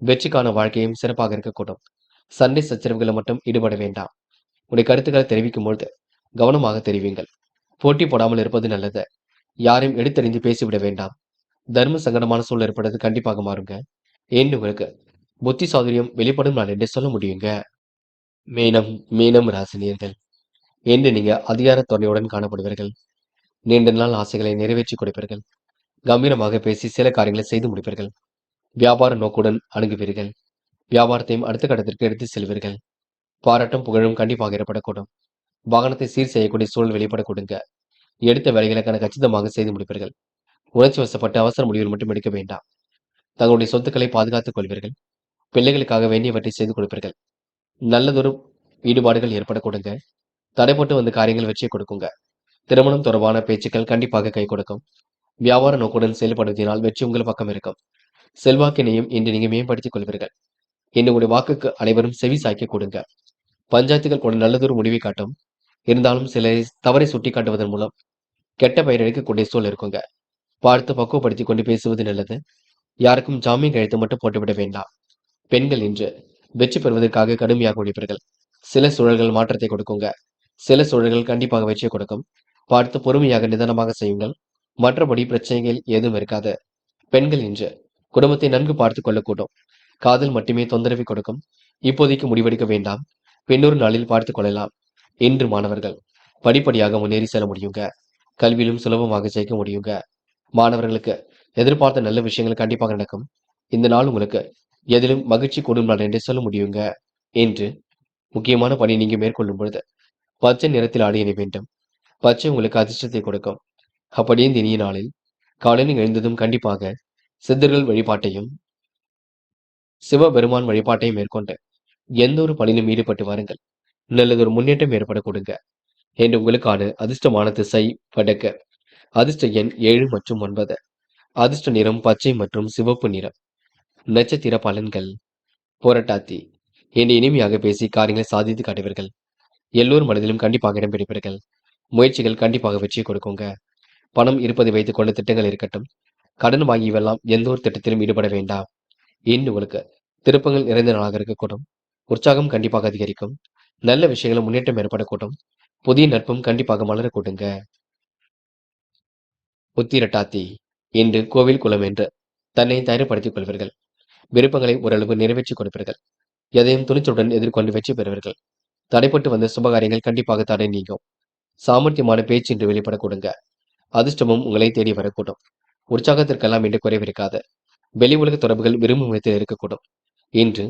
A: வெற்றிக்கான வாழ்க்கையும் சிறப்பாக இருக்கக்கூடும். சண்டை சச்சரவுகளை மட்டும் ஈடுபட வேண்டாம். உடைய கருத்துக்களை தெரிவிக்கும் பொழுது கவனமாக தெரிவிங்கள். போட்டி போடாமல் இருப்பது நல்லது. யாரையும் எடுத்தறிந்து பேசிவிட வேண்டாம். தர்ம சங்கடமான சூழல் ஏற்படுறது கண்டிப்பாக மாறுங்க. ஏன்னு உங்களுக்கு புத்தி சாதுரியம் வெளிப்படும் நான் என்று சொல்ல முடியுங்க. மீனம் ராசினியர்கள் என்று நீங்க அதிகார துணையுடன் காணப்படுவீர்கள். நீண்ட நாள் ஆசைகளை நிறைவேற்றி கொடுப்பீர்கள். கம்பீரமாக பேசி சில காரியங்களை செய்து முடிப்பீர்கள். வியாபார நோக்குடன் அணுகுவீர்கள். வியாபாரத்தையும் அடுத்த கட்டத்திற்கு எடுத்து செல்வீர்கள். பாராட்டும் புகழும் கண்டிப்பாக ஏற்படக்கூடும். வாகனத்தை சீர் செய்யக்கூடிய சூழல் வெளிப்பட கொடுங்க. எடுத்த வேலைகளுக்கான கச்சிதமாக செய்து முடிப்பீர்கள். உணர்ச்சி வசப்பட்டு அவசர முடிவுகள் மட்டும் எடுக்க வேண்டாம். தங்களுடைய சொத்துக்களை பாதுகாத்துக் கொள்வீர்கள். பிள்ளைகளுக்காக வேண்டியவற்றை செய்து கொடுப்பீர்கள். நல்லதொரு ஈடுபாடுகள் ஏற்பட கொடுங்க. தடைப்பட்டு வந்த காரியங்கள் வெற்றியை கொடுக்குங்க. திருமணம் தொடர்பான பேச்சுக்கள் கண்டிப்பாக கை கொடுக்கும். வியாபார நோக்குடன் செயல்படுத்தினால் வெற்றி உங்கள் பக்கம் இருக்கும். செல்வாக்கினையும் இன்று நீங்க மேம்படுத்திக் கொள்வீர்கள். இன்று உங்களுடைய வாக்குக்கு அனைவரும் செவி சாய்க்க கொடுங்க. பஞ்சாயத்துகள் கூட நல்லதொரு முடிவை காட்டும். இருந்தாலும் சில தவறை சுட்டி காட்டுவதன் மூலம் கெட்ட பெயர் எடுக்கக்கூடிய சூழல் இருக்குங்க. பார்த்து பக்குவப்படுத்திக் கொண்டு பேசுவது நல்லது. யாருக்கும் ஜாமீன் கையெழுத்து மட்டும் போட்டுவிட வேண்டாம். பெண்கள் இன்று வெற்றி பெறுவதற்காக கடுமையாக உழைப்பீர்கள். சில சூழல்கள் மாற்றத்தை கொடுக்குங்க. சில சூழல்கள் கண்டிப்பாக வெற்றியை கொடுக்கும். பார்த்து பொறுமையாக நிதானமாக செய்யுங்கள். மற்றபடி பிரச்சனைகள் ஏதும் இருக்காது. பெண்கள் இன்று குடும்பத்தை நன்கு பார்த்துக் கொள்ளக்கூடும். காதல் மட்டுமே தொந்தரவை கொடுக்கும். இப்போதைக்கு முடிவெடுக்க வேண்டாம். பின்னொரு நாளில் பார்த்துக் கொள்ளலாம். இன்று மாணவர்கள் படிப்படியாக முன்னேறி செல்ல முடியுங்க. கல்வியிலும் சுலபமாக ஜெயிக்க முடியுங்க. மாணவர்களுக்கு எதிர்பார்த்த நல்ல விஷயங்கள் கண்டிப்பாக நடக்கும். இந்த நாள் உங்களுக்கு எதிலும் மகிழ்ச்சி கூடும் நாள் என்று சொல்ல முடியுங்க. இன்று முக்கியமான பணி நீங்க மேற்கொள்ளும் பொழுது பச்சை நிறத்தில் ஆடை அணிய வேண்டும். பச்சை உங்களுக்கு அதிர்ஷ்டத்தை கொடுக்கும். அப்படியே இந்த இனிய நாளில் காலையில் எழுந்ததும் கண்டிப்பாக சித்தர்கள் வழிபாட்டையும் சிவபெருமான் வழிபாட்டையும் மேற்கொண்டு எந்த ஒரு பணியிலும் ஈடுபட்டு வாருங்கள். நல்லதொரு முன்னேற்றம் ஏற்பட கொடுங்க. என்று உங்களுக்கான அதிர்ஷ்டமான திசை வடக்கு. அதிர்ஷ்ட எண் 7 மற்றும் 9. அதிர்ஷ்ட நிறம் பச்சை மற்றும் சிவப்பு நிறம். நட்சத்திர பலன்கள். புரட்டாதி. என்று இனிமையாக பேசி காரியங்களை சாதித்து காட்டுவீர்கள். எல்லோரும் மனதிலும் கண்டிப்பாக இடம் பிடிப்பீர்கள். முயற்சிகள் கண்டிப்பாக வெற்றி கொடுக்குங்க. பணம் இருப்பதை வைத்துக் கொண்ட திட்டங்கள் இருக்கட்டும். கடன் வாங்கியவெல்லாம் எந்த ஒரு திட்டத்திலும் ஈடுபட வேண்டாம். இன்று உங்களுக்கு திருப்பங்கள் நிறைந்த நாளாக இருக்கக்கூடும். உற்சாகம் கண்டிப்பாக அதிகரிக்கும். நல்ல விஷயங்களும் முன்னேற்றம் ஏற்படக்கூடும். புதிய நட்பும் கண்டிப்பாக மலரக்கூடுங்க. உத்திரட்டாதி. இன்று கோவில் குளம் என்று தன்னை தயார்படுத்திக் கொள்வீர்கள். விருப்பங்களை ஓரளவு நிறைவேற்றிக் கொடுப்பீர்கள். எதையும் துணிச்சலுடன் எதிர்கொண்டு வெற்றி பெறுவீர்கள். தடைப்பட்டு வந்த சுபகாரியங்கள் கண்டிப்பாக தடை நீங்கும். சாமர்த்தியமான பேச்சு இன்று வெளிப்பட கொடுங்க. அதிர்ஷ்டமும் உங்களை தேடி வரக்கூடும். உற்சாகத்திற்கெல்லாம் இன்று குறைவிருக்காது. வெளி உலக தொடர்புகள் விரும்பும் விதத்தில் இருக்கக்கூடும். இன்று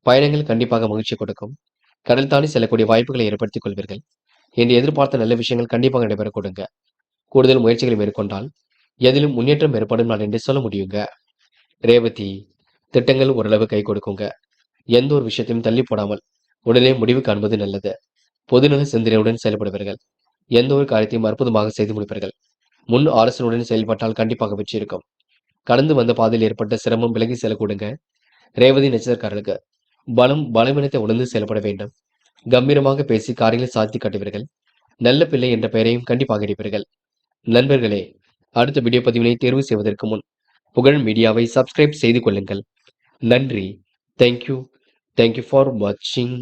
A: பயணங்கள் கண்டிப்பாக மகிழ்ச்சி கொடுக்கும். கடல் தாண்டி செல்லக்கூடிய வாய்ப்புகளை ஏற்படுத்திக் கொள்வீர்கள். என்று எதிர்பார்த்த நல்ல விஷயங்கள் கண்டிப்பாக நடைபெற கொடுங்க. கூடுதல் முயற்சிகளை மேற்கொண்டால் எதிலும் முன்னேற்றம் ஏற்படும் நாள் என்று சொல்ல முடியுங்க. ரேவதி. திட்டங்கள் ஓரளவு கை கொடுக்குங்க. எந்த ஒரு விஷயத்தையும் தள்ளி போடாமல் உடனே முடிவு காண்பது நல்லது. பொதுநல சிந்தனையுடன் செயல்படுவீர்கள். எந்த ஒரு காரியத்தையும் அற்புதமாக செய்து முடிப்பீர்கள். முன் ஆலோசனையுடன் செயல்பட்டால் கண்டிப்பாக வெற்றி இருக்கும். கடந்து வந்த பாதையில் ஏற்பட்ட சிரமம் விலகி செல்லக்கூடுங்க. ரேவதி நட்சத்திரக்காரர்களுக்கு பலவீனத்தை உணர்ந்து செயல்பட வேண்டும். கம்பீரமாக பேசி காரியங்களை சாத்தி காட்டுவீர்கள். நல்ல பிள்ளை என்ற பெயரையும் கண்டிப்பாக எடுப்பீர்கள். நண்பர்களே, அடுத்த வீடியோ பதிவினை தேர்வு செய்வதற்கு முன் புகழ் மீடியாவை சப்ஸ்கிரைப் செய்து கொள்ளுங்கள். நன்றி. தேங்க்யூ. தேங்க்யூ ஃபார் வாட்சிங்.